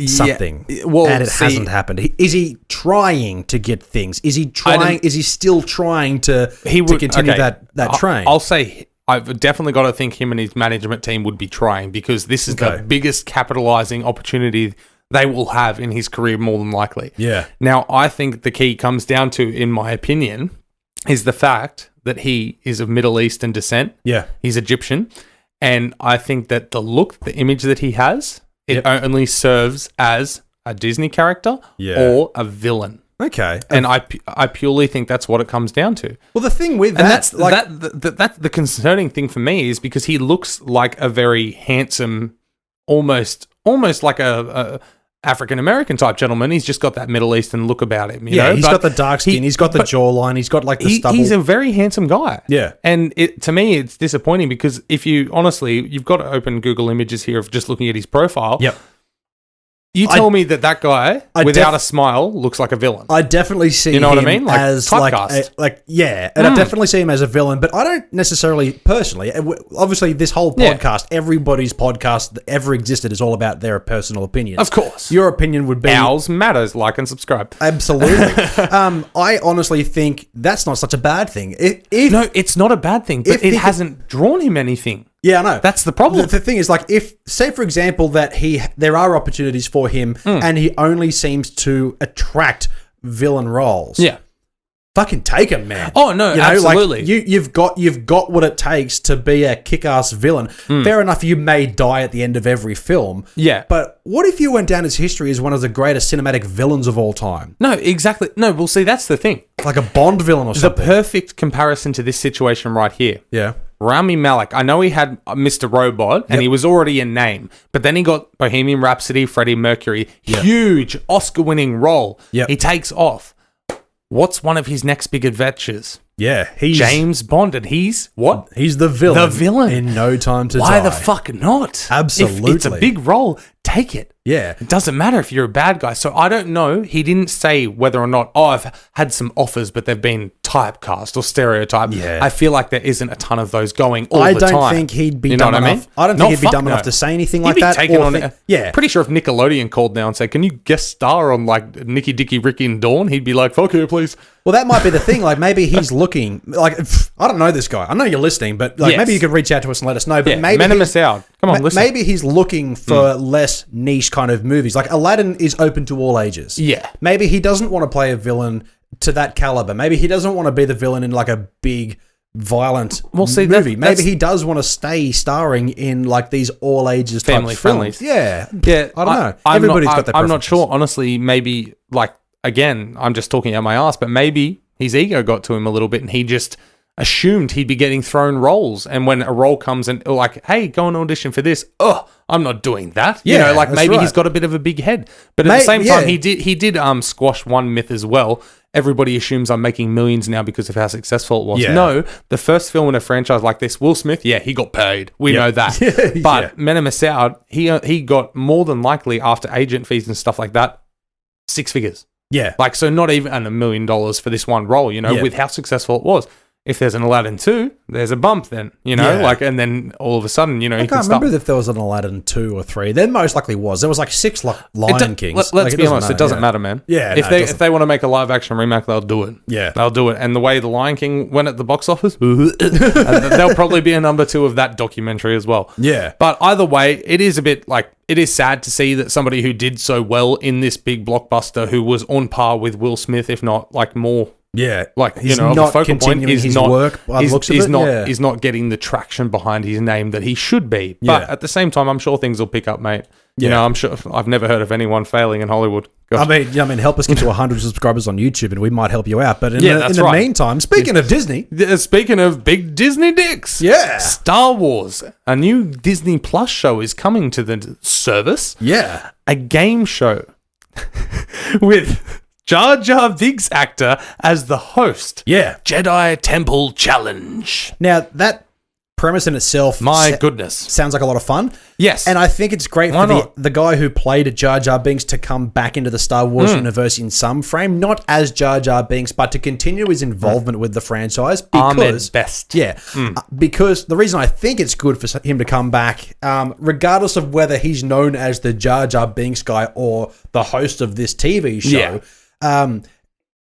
[SPEAKER 1] something and it hasn't happened. Is he trying to get things? Is he trying? Is he still trying to continue that train?
[SPEAKER 2] I'll say I've definitely got to think him and his management team would be trying, because this is the biggest capitalizing opportunity they will have in his career, more than likely.
[SPEAKER 1] Yeah.
[SPEAKER 2] Now, I think the key comes down to, in my opinion, is the fact that he is of Middle Eastern descent.
[SPEAKER 1] Yeah.
[SPEAKER 2] He's Egyptian. And I think that the image that he has, it only serves as a Disney character or a villain.
[SPEAKER 1] Okay.
[SPEAKER 2] And I purely think that's what it comes down to.
[SPEAKER 1] Well, the thing with
[SPEAKER 2] And
[SPEAKER 1] that's like
[SPEAKER 2] that's the concerning thing for me, is because he looks like a very handsome, almost like a African American type gentleman. He's just got that Middle Eastern look about him. You know?
[SPEAKER 1] He's got the dark skin. He's got the jawline. He's got like the stubble.
[SPEAKER 2] He's a very handsome guy.
[SPEAKER 1] Yeah.
[SPEAKER 2] And to me, it's disappointing, because if you've got to open Google Images here of just looking at his profile.
[SPEAKER 1] Yep.
[SPEAKER 2] You tell me that guy without a smile looks like a villain.
[SPEAKER 1] I definitely see him
[SPEAKER 2] what I mean? Like,
[SPEAKER 1] as
[SPEAKER 2] typecast.
[SPEAKER 1] and I definitely see him as a villain, but I don't necessarily personally. Obviously, this whole podcast, everybody's podcast that ever existed, is all about their personal opinions.
[SPEAKER 2] Of course.
[SPEAKER 1] Your opinion would be...
[SPEAKER 2] Ours matters. Like and subscribe.
[SPEAKER 1] Absolutely. I honestly think that's not such a bad thing.
[SPEAKER 2] No, it's not a bad thing, but it hasn't drawn him anything.
[SPEAKER 1] Yeah, I know.
[SPEAKER 2] That's the problem.
[SPEAKER 1] The thing is, like, if, say, for example, that there are opportunities for him and he only seems to attract villain roles.
[SPEAKER 2] Yeah.
[SPEAKER 1] Fucking take him, man.
[SPEAKER 2] Oh, no, absolutely.
[SPEAKER 1] Like, you've got what it takes to be a kick-ass villain. Fair enough, you may die at the end of every film.
[SPEAKER 2] Yeah.
[SPEAKER 1] But what if you went down as history as one of the greatest cinematic villains of all time?
[SPEAKER 2] No, exactly. No, well, see, that's the thing.
[SPEAKER 1] Like a Bond villain or something.
[SPEAKER 2] The perfect comparison to this situation right here.
[SPEAKER 1] Yeah.
[SPEAKER 2] Rami Malek. I know he had Mr. Robot, and he was already a name, but then he got Bohemian Rhapsody, Freddie Mercury, huge Oscar-winning role.
[SPEAKER 1] Yep.
[SPEAKER 2] He takes off. What's one of his next big adventures?
[SPEAKER 1] Yeah, he's
[SPEAKER 2] James Bond, and he's what?
[SPEAKER 1] He's the villain.
[SPEAKER 2] The villain.
[SPEAKER 1] In No Time to Die.
[SPEAKER 2] Why the fuck not?
[SPEAKER 1] Absolutely.
[SPEAKER 2] If it's a big role, take it.
[SPEAKER 1] Yeah.
[SPEAKER 2] It doesn't matter if you're a bad guy. So I don't know. He didn't say whether or not, I've had some offers, but they've been typecast or stereotyped.
[SPEAKER 1] Yeah.
[SPEAKER 2] I feel like there isn't a ton of those going all the time.
[SPEAKER 1] I don't think he'd be dumb enough. I don't think he'd be dumb enough to say anything like that.
[SPEAKER 2] Pretty sure if Nickelodeon called now and said, can you guest star on like Nicky, Dicky, Ricky and Dawn? He'd be like, fuck you, please.
[SPEAKER 1] Well, that might be the thing. Like, maybe he's looking, like, I don't know this guy. I know you're listening, but like, maybe you could reach out to us and let us know. But maybe
[SPEAKER 2] Come on, listen.
[SPEAKER 1] Maybe he's looking for less niche kind of movies. Like, Aladdin is open to all ages.
[SPEAKER 2] Yeah.
[SPEAKER 1] Maybe he doesn't want to play a villain to that caliber. Maybe he doesn't want to be the villain in like a big, violent movie. Maybe he does want to stay starring in like these all ages
[SPEAKER 2] family
[SPEAKER 1] type films.
[SPEAKER 2] Yeah.
[SPEAKER 1] I don't know.
[SPEAKER 2] I'm
[SPEAKER 1] Everybody's got their
[SPEAKER 2] I'm not
[SPEAKER 1] preferences.
[SPEAKER 2] sure. Honestly, maybe like again, I'm just talking out my ass, but maybe his ego got to him a little bit and he just assumed he'd be getting thrown roles. And when a role comes and like, hey, go and audition for this. I'm not doing that.
[SPEAKER 1] Yeah,
[SPEAKER 2] you know, like maybe
[SPEAKER 1] right.
[SPEAKER 2] he's got a bit of a big head. But at the same time, he did squash one myth as well. Everybody assumes I'm making millions now because of how successful it was.
[SPEAKER 1] Yeah.
[SPEAKER 2] No, the first film in a franchise like this, Will Smith, he got paid. We know that. But Mena Massoud, he got more than likely after agent fees and stuff like that, 6 figures.
[SPEAKER 1] Yeah.
[SPEAKER 2] Like, so not even $1 million for this one role, you know, with how successful it was. If there's an Aladdin 2, there's a bump then, you know, like, and then all of a sudden, you know,
[SPEAKER 1] I can't remember if there was an Aladdin 2 or 3. There most likely was. There was like 6 Lion Kings.
[SPEAKER 2] Let's be honest, it doesn't matter, man.
[SPEAKER 1] Yeah.
[SPEAKER 2] If they want to make a live action remake, they'll do it.
[SPEAKER 1] Yeah.
[SPEAKER 2] They'll do it. And the way the Lion King went at the box office, there'll probably be a number 2 of that documentary as well.
[SPEAKER 1] Yeah.
[SPEAKER 2] But either way, it is a bit like, it is sad to see that somebody who did so well in this big blockbuster, who was on par with Will Smith, if not like more.
[SPEAKER 1] Yeah,
[SPEAKER 2] like
[SPEAKER 1] he's
[SPEAKER 2] you know,
[SPEAKER 1] not
[SPEAKER 2] the focal point
[SPEAKER 1] continuing
[SPEAKER 2] is
[SPEAKER 1] his
[SPEAKER 2] not
[SPEAKER 1] work. By the looks of it.
[SPEAKER 2] He's not getting the traction behind his name that he should be. But at the same time, I'm sure things will pick up, mate. You know, I'm sure. I've never heard of anyone failing in Hollywood.
[SPEAKER 1] I mean, help us get to 100 subscribers on YouTube, and we might help you out. But in the meantime, speaking of Disney,
[SPEAKER 2] speaking of big Disney dicks, Star Wars, a new Disney Plus show is coming to the service.
[SPEAKER 1] Yeah,
[SPEAKER 2] a game show with Jar Jar Binks actor as the host.
[SPEAKER 1] Yeah.
[SPEAKER 2] Jedi Temple Challenge.
[SPEAKER 1] Now, that premise in itself...
[SPEAKER 2] My goodness.
[SPEAKER 1] Sounds like a lot of fun.
[SPEAKER 2] Yes.
[SPEAKER 1] And I think it's great for the guy who played Jar Jar Binks to come back into the Star Wars universe in some frame, not as Jar Jar Binks, but to continue his involvement with the franchise. Because,
[SPEAKER 2] Ahmed Best.
[SPEAKER 1] Yeah. Because the reason I think it's good for him to come back, regardless of whether he's known as the Jar Jar Binks guy or the host of this TV show...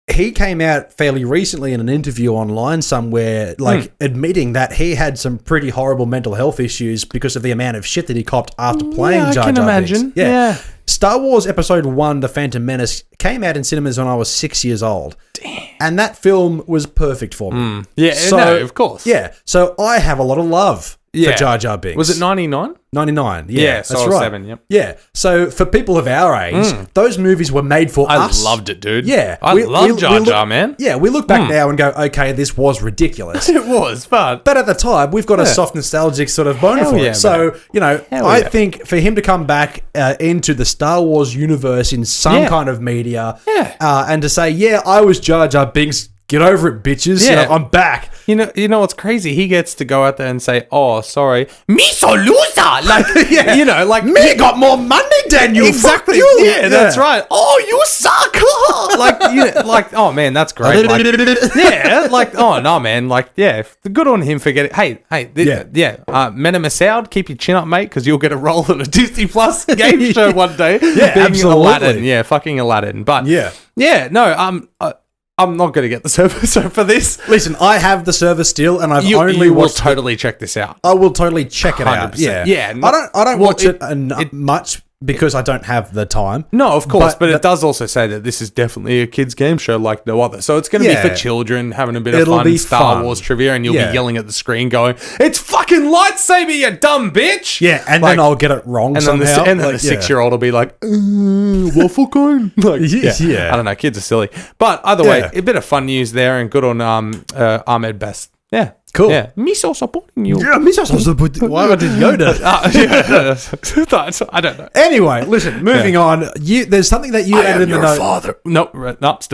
[SPEAKER 1] he came out fairly recently in an interview online somewhere, admitting that he had some pretty horrible mental health issues because of the amount of shit that he copped after playing Jar Jar Binks. Yeah. Star Wars Episode 1, The Phantom Menace, came out in cinemas when I was 6 years old. Damn. And that film was perfect for me.
[SPEAKER 2] Yeah, so, of course.
[SPEAKER 1] Yeah. So I have a lot of love for Jar Jar Binks.
[SPEAKER 2] Was it 99?
[SPEAKER 1] 99, yeah,
[SPEAKER 2] so
[SPEAKER 1] that's right.
[SPEAKER 2] 7, yep.
[SPEAKER 1] Yeah, so for people of our age, those movies were made for us.
[SPEAKER 2] I loved it, dude.
[SPEAKER 1] Yeah.
[SPEAKER 2] I love Jar Jar, man.
[SPEAKER 1] Yeah, we look back now and go, okay, this was ridiculous.
[SPEAKER 2] It was, but
[SPEAKER 1] at the time, we've got a soft, nostalgic sort of bone for it. So, you know, I think for him to come back into the Star Wars universe in some kind of media and to say, I was Jar Jar Binks, get over it, bitches.
[SPEAKER 2] Yeah.
[SPEAKER 1] You know, I'm back.
[SPEAKER 2] You know what's crazy? He gets to go out there and say, "Oh, sorry, me so loser." Like, you know, like
[SPEAKER 1] me got more money than you.
[SPEAKER 2] Exactly.
[SPEAKER 1] Fuck you.
[SPEAKER 2] Yeah, that's right. Oh, you suck. like, oh man, that's great. Like, oh no, man. Like, good on him for getting. Hey, Mena Massoud, keep your chin up, mate, because you'll get a role in a Disney Plus game show one day.
[SPEAKER 1] Yeah,
[SPEAKER 2] being
[SPEAKER 1] absolutely.
[SPEAKER 2] Aladdin. Yeah, fucking Aladdin. But I'm not going to get the service for this.
[SPEAKER 1] Listen, I have the service still, and
[SPEAKER 2] you will totally check this out.
[SPEAKER 1] I will totally check it out.
[SPEAKER 2] 100%.
[SPEAKER 1] Yeah. I don't watch it much because I don't have the time.
[SPEAKER 2] No, of course, but it does also say that this is definitely a kids' game show like no other. So it's going to be for children having a bit of fun, Star Wars trivia, and you'll be yelling at the screen going, "It's fucking lightsaber, you dumb bitch!"
[SPEAKER 1] Yeah, and then I'll get it wrong somehow.
[SPEAKER 2] And then the 6-year-old will be like, "Waffle cone." Like, I don't know. Kids are silly, but either way, a bit of fun news there, and good on Ahmed Best. Yeah.
[SPEAKER 1] Cool.
[SPEAKER 2] Yeah. Miso supporting you.
[SPEAKER 1] Yeah, Miso supporting. Why did Yoda?
[SPEAKER 2] I don't know.
[SPEAKER 1] Anyway, listen, moving on. There's something that you added in the note.
[SPEAKER 2] Father. No, not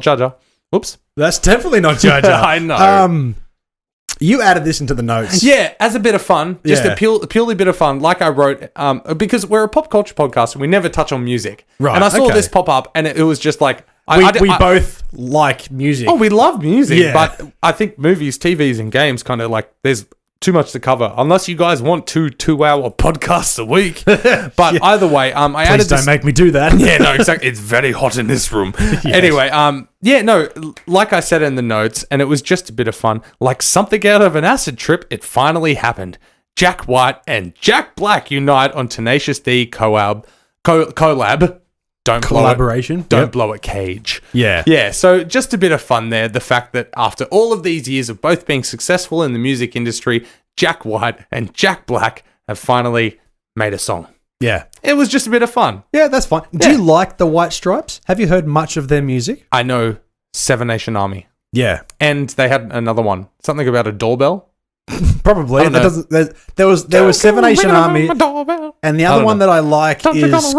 [SPEAKER 2] Jar Jar. Whoops.
[SPEAKER 1] That's definitely not Jar Jar.
[SPEAKER 2] I know.
[SPEAKER 1] You added this into the notes.
[SPEAKER 2] Yeah, as a bit of fun. Just a purely bit of fun. Like I wrote, because we're a pop culture podcast and we never touch on music.
[SPEAKER 1] Right.
[SPEAKER 2] And I saw this pop up and it was just like...
[SPEAKER 1] We both like music.
[SPEAKER 2] Oh, we love music, but I think movies, TVs, and games kind of like there's too much to cover. Unless you guys want 2-hour podcasts a week. But either way, I
[SPEAKER 1] Please
[SPEAKER 2] added
[SPEAKER 1] don't make me do that.
[SPEAKER 2] Yeah, no, exactly. It's very hot in this room. Yes. Anyway, like I said in the notes, and it was just a bit of fun. Like something out of an acid trip, it finally happened. Jack White and Jack Black unite on Tenacious D collab. Don't blow it, Cage.
[SPEAKER 1] Yeah.
[SPEAKER 2] Yeah, so just a bit of fun there. The fact that after all of these years of both being successful in the music industry, Jack White and Jack Black have finally made a song.
[SPEAKER 1] Yeah.
[SPEAKER 2] It was just a bit of fun.
[SPEAKER 1] Yeah, that's fine. Do you like the White Stripes? Have you heard much of their music?
[SPEAKER 2] I know Seven Nation Army.
[SPEAKER 1] Yeah.
[SPEAKER 2] And they had another one. Something about a doorbell.
[SPEAKER 1] Probably. There was Seven Nation Army, and the other one that I like is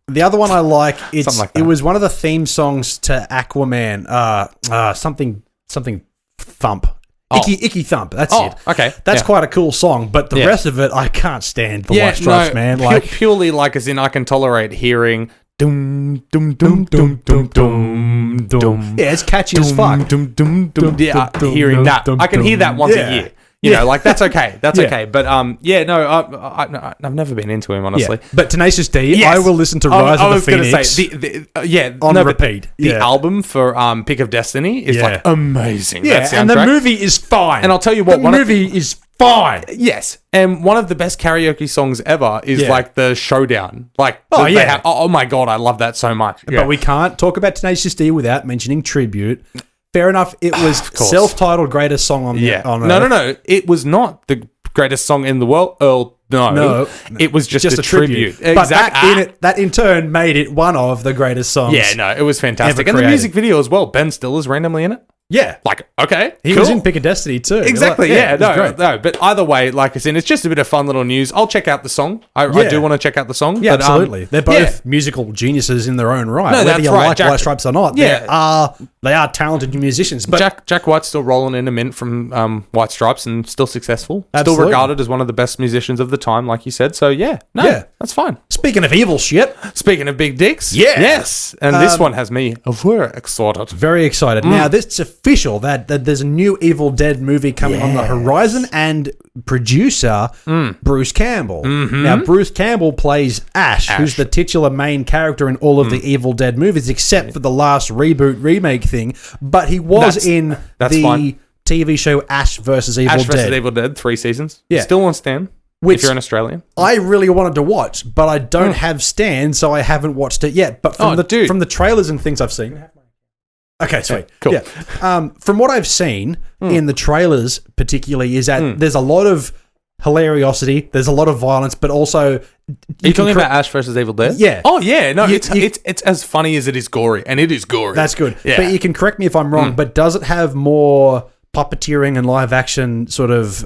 [SPEAKER 1] the other one I like. It was one of the theme songs to Aquaman. Something thump. Icky Thump. That's it.
[SPEAKER 2] Okay.
[SPEAKER 1] That's quite a cool song, but the rest of it I can't stand. The White Stripes, man.
[SPEAKER 2] Purely like as in I can tolerate hearing. Dum dum dum dum dum dum dum.
[SPEAKER 1] Yeah, it's catchy as fuck.
[SPEAKER 2] Dum dum dum. Yeah, hearing that, I can hear that once a year. You know, like that's okay. That's okay. But I've never been into him, honestly.
[SPEAKER 1] Yeah. But Tenacious D, I will listen to Rise of the Phoenix.
[SPEAKER 2] I was going to say,
[SPEAKER 1] on repeat.
[SPEAKER 2] The album for Pick of Destiny is like amazing.
[SPEAKER 1] Yeah, and the movie is fine.
[SPEAKER 2] And I'll tell you what,
[SPEAKER 1] the movie is fine.
[SPEAKER 2] Yes, and one of the best karaoke songs ever is like the Showdown. Like, oh my god, I love that so much.
[SPEAKER 1] But we can't talk about Tenacious D without mentioning Tribute. Fair enough. It was self-titled greatest song on Earth.
[SPEAKER 2] No. It was not the greatest song in the world. No. It was just a tribute.
[SPEAKER 1] But that in turn made it one of the greatest songs.
[SPEAKER 2] Yeah, no, it was fantastic. And the music video as well. Ben Stiller's randomly in it.
[SPEAKER 1] Yeah.
[SPEAKER 2] Like, okay.
[SPEAKER 1] He was in Pick of Destiny too.
[SPEAKER 2] Exactly. No. But either way, like I said, it's just a bit of fun little news. I'll check out the song. I do want to check out the song.
[SPEAKER 1] Yeah, but, absolutely. They're both musical geniuses in their own right.
[SPEAKER 2] No,
[SPEAKER 1] whether you like White Stripes or not.
[SPEAKER 2] Yeah.
[SPEAKER 1] They are talented musicians. But
[SPEAKER 2] Jack White's still rolling in a mint from White Stripes and still successful.
[SPEAKER 1] Absolutely.
[SPEAKER 2] Still regarded as one of the best musicians of the time, like you said. So, that's fine.
[SPEAKER 1] Speaking of evil shit.
[SPEAKER 2] Speaking of big dicks.
[SPEAKER 1] Yeah.
[SPEAKER 2] Yes. And this one has me very excited.
[SPEAKER 1] Very excited. Now, it's official that there's a new Evil Dead movie coming on the horizon, and producer Bruce Campbell. Mm-hmm. Now, Bruce Campbell plays Ash, who's the titular main character in all of the Evil Dead movies, except for the last reboot remake thing. But he was in the TV show Ash vs. Evil Dead.
[SPEAKER 2] Ash vs. Evil Dead, 3 seasons.
[SPEAKER 1] Yeah.
[SPEAKER 2] Still on Stan, if you're an Australian.
[SPEAKER 1] I really wanted to watch, but I don't have Stan, so I haven't watched it yet. But from the trailers and things I've seen... Okay, sweet.
[SPEAKER 2] Cool.
[SPEAKER 1] Yeah. From what I've seen in the trailers, particularly, is that there's a lot of hilariosity, there's a lot of violence, but also...
[SPEAKER 2] Are you talking about Ash versus Evil Dead?
[SPEAKER 1] Yeah.
[SPEAKER 2] Oh, yeah. No, it's as funny as it is gory, and it is gory.
[SPEAKER 1] That's good.
[SPEAKER 2] Yeah.
[SPEAKER 1] But you can correct me if I'm wrong, but does it have more puppeteering and live action sort of...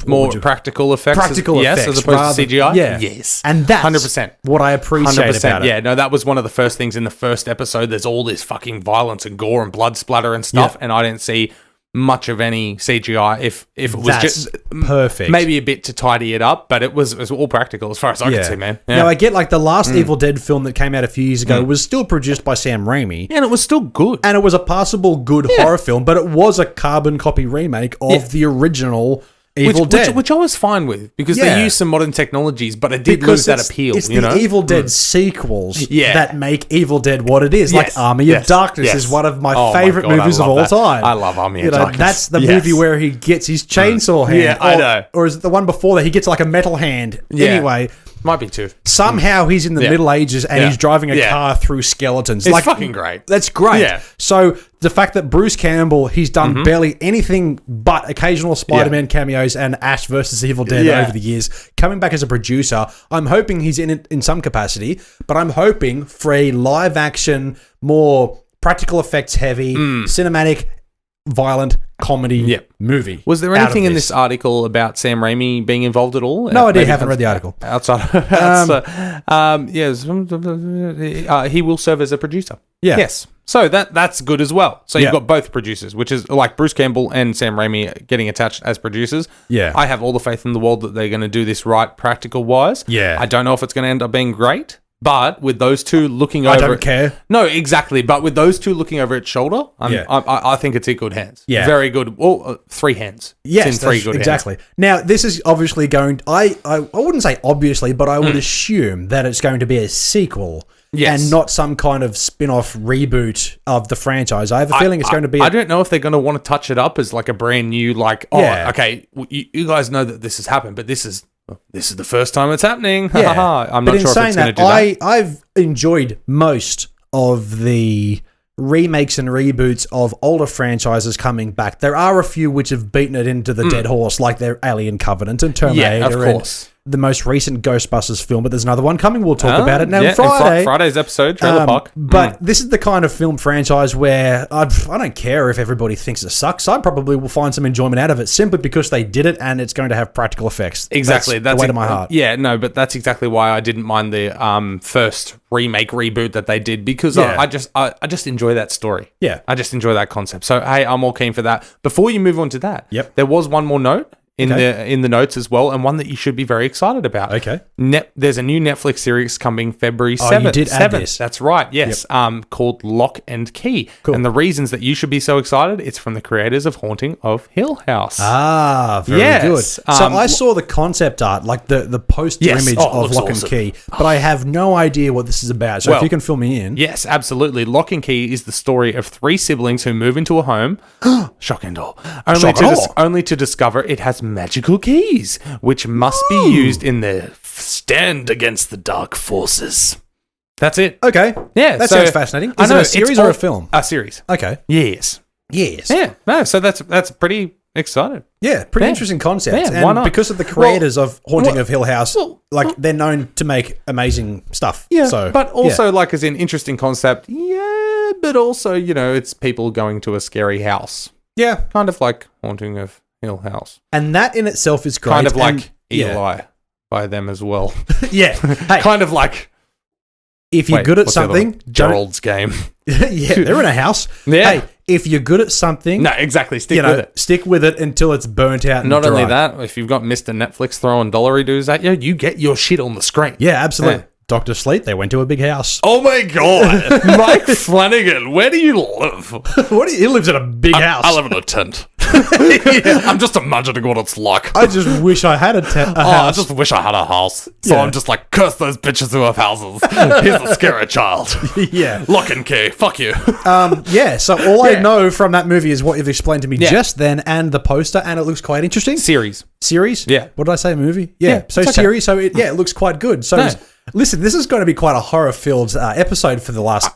[SPEAKER 2] more practical effects? Yes, as opposed to CGI?
[SPEAKER 1] Yeah.
[SPEAKER 2] Yes.
[SPEAKER 1] And that's
[SPEAKER 2] 100%.
[SPEAKER 1] what I appreciate about it.
[SPEAKER 2] Yeah, no, that was one of the first things in the first episode. There's all this fucking violence and gore and blood splatter and stuff, and I didn't see much of any CGI. If it was just
[SPEAKER 1] perfect,
[SPEAKER 2] maybe a bit to tidy it up, but it was all practical as far as I could see, man. Yeah.
[SPEAKER 1] Now, I get like the last Evil Dead film that came out a few years ago was still produced by Sam Raimi.
[SPEAKER 2] Yeah, and it was still good.
[SPEAKER 1] And it was a passable good horror film, but it was a carbon copy remake of the original Evil Dead.
[SPEAKER 2] Which I was fine with, because they used some modern technologies, but it did lose that appeal.
[SPEAKER 1] It's the Evil Dead sequels that make Evil Dead what it is.
[SPEAKER 2] Yes.
[SPEAKER 1] Like Army of Darkness is one of my favorite movies of all time.
[SPEAKER 2] I love Army of Darkness.
[SPEAKER 1] That's the movie where he gets his chainsaw hand.
[SPEAKER 2] Yeah, I know.
[SPEAKER 1] Or is it the one before that he gets like a metal hand?
[SPEAKER 2] Yeah.
[SPEAKER 1] Anyway.
[SPEAKER 2] Might be 2.
[SPEAKER 1] Somehow he's in the Middle Ages and he's driving a car through skeletons.
[SPEAKER 2] It's fucking great.
[SPEAKER 1] That's great.
[SPEAKER 2] Yeah.
[SPEAKER 1] So the fact that Bruce Campbell, he's done barely anything but occasional Spider-Man cameos and Ash versus Evil Dead over the years, coming back as a producer, I'm hoping he's in it in some capacity, but I'm hoping for a live action, more practical effects heavy, cinematic, violent comedy movie.
[SPEAKER 2] Was there anything in this article about Sam Raimi being involved at all?
[SPEAKER 1] No, I haven't read the article.
[SPEAKER 2] He will serve as a producer.
[SPEAKER 1] Yeah.
[SPEAKER 2] Yes. So that's good as well. So you've got both producers, which is like Bruce Campbell and Sam Raimi getting attached as producers.
[SPEAKER 1] Yeah.
[SPEAKER 2] I have all the faith in the world that they're going to do this right practical wise.
[SPEAKER 1] Yeah.
[SPEAKER 2] I don't know if it's going to end up being great. But with those two looking over...
[SPEAKER 1] I don't care.
[SPEAKER 2] No, exactly. But with those two looking over its shoulder, I think it's in good hands.
[SPEAKER 1] Yeah.
[SPEAKER 2] Very good. Well, 3 hands.
[SPEAKER 1] Yes,
[SPEAKER 2] it's in 3 good
[SPEAKER 1] exactly.
[SPEAKER 2] hands.
[SPEAKER 1] Now, this is obviously going... I wouldn't say obviously, but I would assume that it's going to be a sequel and not some kind of spin-off reboot of the franchise. I have a feeling it's going to be...
[SPEAKER 2] I don't know if they're going to want to touch it up as like a brand new, like, okay, you guys know that this has happened, but this is the first time it's happening.
[SPEAKER 1] Yeah.
[SPEAKER 2] I'm not sure if it's going to do that.
[SPEAKER 1] I've enjoyed most of the remakes and reboots of older franchises coming back. There are a few which have beaten it into the dead horse, like their Alien Covenant and Terminator.
[SPEAKER 2] Yeah, of course.
[SPEAKER 1] the most recent Ghostbusters film, but there's another one coming. We'll talk about it now Friday.
[SPEAKER 2] Friday's episode, Trailer Park.
[SPEAKER 1] But this is the kind of film franchise where I don't care if everybody thinks it sucks. I probably will find some enjoyment out of it simply because they did it and it's going to have practical effects.
[SPEAKER 2] Exactly.
[SPEAKER 1] That's the way to my heart.
[SPEAKER 2] Yeah, no, but that's exactly why I didn't mind the first remake reboot that they did, because I just enjoy that story.
[SPEAKER 1] Yeah.
[SPEAKER 2] I just enjoy that concept. So, hey, I'm all keen for that. Before you move on to that, there was one more note in the notes as well, and one that you should be very excited about.
[SPEAKER 1] Okay.
[SPEAKER 2] There's a new Netflix series coming February 7th.
[SPEAKER 1] Oh, you did add this.
[SPEAKER 2] That's right, yes.
[SPEAKER 1] Yep.
[SPEAKER 2] Called Lock and Key.
[SPEAKER 1] Cool.
[SPEAKER 2] And the reasons that you should be so excited, it's from the creators of Haunting of Hill House.
[SPEAKER 1] Ah, very good. So I saw the concept art, like the poster image of Lock and Key, but I have no idea what this is about. So if you can fill me in.
[SPEAKER 2] Yes, absolutely. Lock and Key is the story of 3 siblings who move into a home. Shock and awe. Only to discover it has magical keys, which must be used in their stand against the dark forces. That's it.
[SPEAKER 1] Okay.
[SPEAKER 2] Yeah.
[SPEAKER 1] That sounds fascinating. Is it a series or a film?
[SPEAKER 2] A series.
[SPEAKER 1] Okay.
[SPEAKER 2] Yes. Yeah. No, so that's pretty exciting.
[SPEAKER 1] Yeah, pretty interesting concept.
[SPEAKER 2] Yeah,
[SPEAKER 1] and
[SPEAKER 2] why not?
[SPEAKER 1] Because of the creators of Haunting of Hill House, they're known to make amazing stuff.
[SPEAKER 2] Yeah,
[SPEAKER 1] so,
[SPEAKER 2] but also like as an interesting concept, but also, it's people going to a scary house.
[SPEAKER 1] Yeah.
[SPEAKER 2] Kind of like Haunting of Hill House.
[SPEAKER 1] And that in itself is great.
[SPEAKER 2] Kind of like Eli by them as well.
[SPEAKER 1] Yeah. Hey,
[SPEAKER 2] kind of like...
[SPEAKER 1] If you're good at something...
[SPEAKER 2] Gerald's Game.
[SPEAKER 1] Yeah, they're in a house.
[SPEAKER 2] Yeah.
[SPEAKER 1] Hey, if you're good at something...
[SPEAKER 2] No, exactly. Stick with it.
[SPEAKER 1] Stick with it until it's burnt out and
[SPEAKER 2] Not
[SPEAKER 1] dry.
[SPEAKER 2] only that, if you've got Mr. Netflix throwing dollary dues at you, you get your shit on the screen.
[SPEAKER 1] Yeah, absolutely. Yeah. Dr. Sleep, they went to a big house.
[SPEAKER 2] Oh my God. Mike Flanagan, where do you live?
[SPEAKER 1] He lives in a big house.
[SPEAKER 2] I live in a tent. I'm just imagining what it's like.
[SPEAKER 1] I just wish I had a house.
[SPEAKER 2] I just wish I had a house. So I'm just like, curse those bitches who have houses. Here's a scary child.
[SPEAKER 1] Yeah.
[SPEAKER 2] Lock and Key. Fuck you.
[SPEAKER 1] So all I know from that movie is what you've explained to me just then and the poster, and it looks quite interesting.
[SPEAKER 2] Series?
[SPEAKER 1] Yeah. What did I say, movie? Yeah. So series, so it looks quite good. So listen, this is going to be quite a horror-filled episode for the last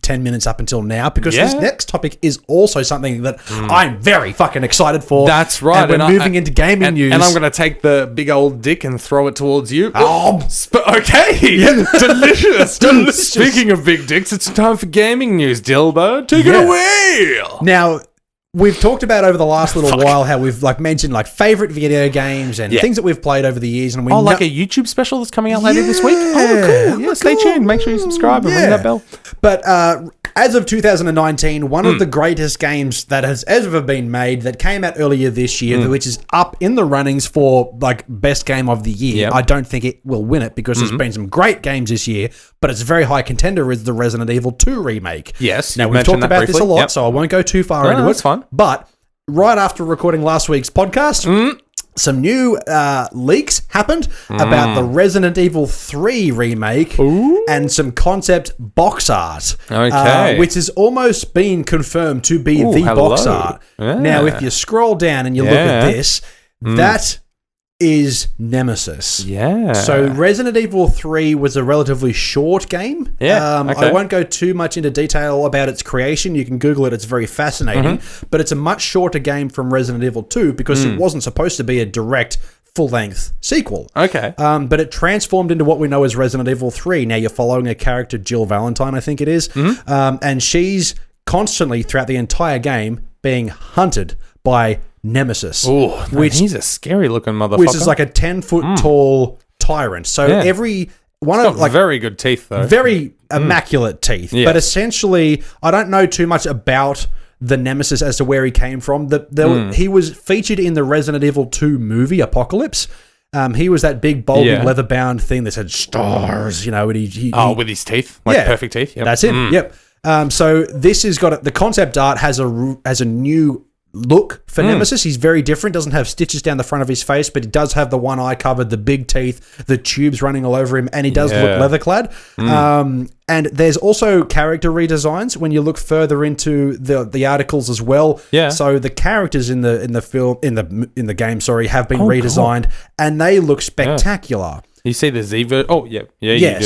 [SPEAKER 1] 10 minutes up until now, because this next topic is also something that I'm very fucking excited for.
[SPEAKER 2] That's right.
[SPEAKER 1] And we're moving into gaming news.
[SPEAKER 2] And I'm going to take the big old dick and throw it towards you. Okay. Yeah. Delicious. Speaking of big dicks, it's time for gaming news, Dilbo. Take it away.
[SPEAKER 1] Now, we've talked about over the last little while how we've mentioned favorite video games and things that we've played over the years, and we
[SPEAKER 2] like a YouTube special that's coming out later this week. Oh, cool! Yeah, stay tuned. Make sure you subscribe and ring that bell.
[SPEAKER 1] But as of 2019, one of the greatest games that has ever been made that came out earlier this year, which is up in the runnings for best game of the year.
[SPEAKER 2] Yep.
[SPEAKER 1] I don't think it will win it because there's been some great games this year, but it's a very high contender is the Resident Evil 2 remake.
[SPEAKER 2] Yes,
[SPEAKER 1] now we've talked about this a lot, so I won't go too far into it.
[SPEAKER 2] That's fine.
[SPEAKER 1] But right after recording last week's podcast, some new leaks happened about the Resident Evil 3 remake and some concept box art, which has almost been confirmed to be the box art.
[SPEAKER 2] Yeah.
[SPEAKER 1] Now, if you scroll down and you look at this, that is Nemesis.
[SPEAKER 2] Yeah.
[SPEAKER 1] So Resident Evil 3 was a relatively short game.
[SPEAKER 2] Yeah.
[SPEAKER 1] I won't go too much into detail about its creation. You can Google it. It's very fascinating. But it's a much shorter game from Resident Evil 2 because it wasn't supposed to be a direct full-length sequel.
[SPEAKER 2] Okay.
[SPEAKER 1] But it transformed into what we know as Resident Evil 3. Now you're following a character, Jill Valentine, I think it is. And she's constantly, throughout the entire game, being hunted by Nemesis.
[SPEAKER 2] He's a scary looking motherfucker.
[SPEAKER 1] Which is like a 10-foot tall tyrant. So every one of
[SPEAKER 2] very good teeth though.
[SPEAKER 1] Very immaculate teeth. But essentially, I don't know too much about the Nemesis as to where he came from. He was featured in the Resident Evil 2 movie Apocalypse. He was that big bulging leather-bound thing that said stars, and he
[SPEAKER 2] with his teeth, perfect teeth. Yep.
[SPEAKER 1] That's him. Yep. So this has got the concept art has a new look for Nemesis. He's very different. Doesn't have stitches down the front of his face, but he does have the one eye covered, the big teeth, the tubes running all over him, and he does look leather clad. And there's also character redesigns when you look further into the articles as well. Yeah. So the characters in the film in the game, have been redesigned, and they look spectacular.
[SPEAKER 2] You see the Z-version? Oh, yeah. Yeah, you do.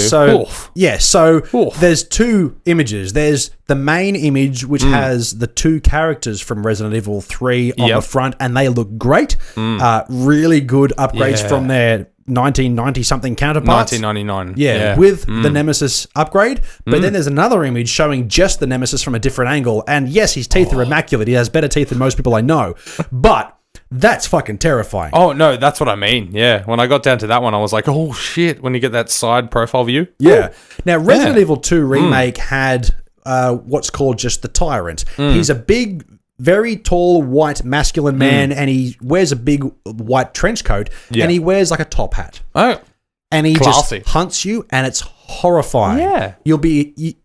[SPEAKER 1] So there's two images. There's the main image, which has the two characters from Resident Evil 3 on the front, and they look great. Really good upgrades from their 1990-something counterparts.
[SPEAKER 2] 1999.
[SPEAKER 1] Yeah, with the Nemesis upgrade. But then there's another image showing just the Nemesis from a different angle. And yes, his teeth are immaculate. He has better teeth than most people I know. But that's fucking terrifying.
[SPEAKER 2] Oh, no, that's what I mean. Yeah. When I got down to that one, I was like, oh, shit, when you get that side profile view.
[SPEAKER 1] Yeah. Ooh. Now, Resident Evil 2 Remake had what's called just the Tyrant. He's a big, very tall, white, masculine man, and he wears a big white trench coat, and he wears like a top hat.
[SPEAKER 2] Oh,
[SPEAKER 1] and he
[SPEAKER 2] classy.
[SPEAKER 1] Just hunts you, and it's horrifying.
[SPEAKER 2] Yeah.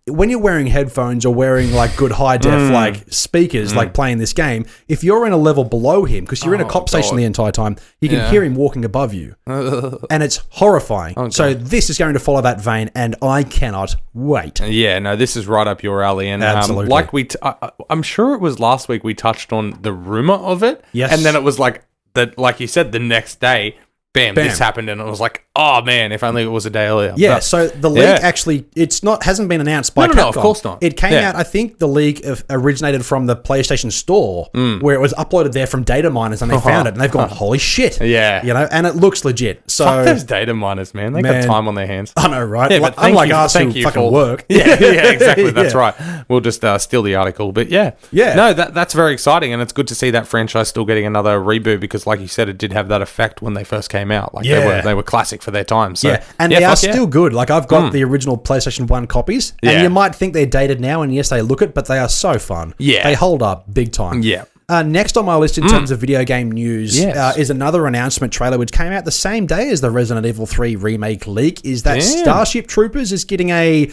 [SPEAKER 1] When you're wearing headphones or wearing like good high def like speakers, like playing this game, if you're in a level below him, because you're in a cop station the entire time, you can hear him walking above you. And it's horrifying. So this is going to follow that vein, and I cannot wait.
[SPEAKER 2] Yeah, no, this is right up your alley. And
[SPEAKER 1] absolutely.
[SPEAKER 2] Like I'm sure it was last week we touched on the rumor of it.
[SPEAKER 1] Yes.
[SPEAKER 2] And then it was like you said, the next day, bam, this happened, and it was like, oh man, if only it was a day earlier.
[SPEAKER 1] Yeah,
[SPEAKER 2] but,
[SPEAKER 1] so the leak actually, hasn't been announced by Capcom.
[SPEAKER 2] No, of course not.
[SPEAKER 1] It came out, I think the leak originated from the PlayStation Store, where it was uploaded there from data miners, and they found it, and they've gone, holy shit.
[SPEAKER 2] Yeah.
[SPEAKER 1] You know, and it looks legit. So
[SPEAKER 2] fuck those data miners, man. They got time on their hands.
[SPEAKER 1] I know, right?
[SPEAKER 2] Yeah, but
[SPEAKER 1] unlike us who fucking work.
[SPEAKER 2] Yeah, exactly. That's right. We'll just steal the article. But yeah. No, that's very exciting, and it's good to see that franchise still getting another reboot, because like you said, it did have that effect when they first came out. Like they were classic for their time. So,
[SPEAKER 1] and they are still good. Like I've got the original PlayStation 1 copies, and you might think they're dated now, and yes, they look it, but they are so fun. Yeah. They hold up big time.
[SPEAKER 2] Yeah.
[SPEAKER 1] Next on my list in terms of video game news is another announcement trailer which came out the same day as the Resident Evil 3 remake leak, is that Starship Troopers is getting a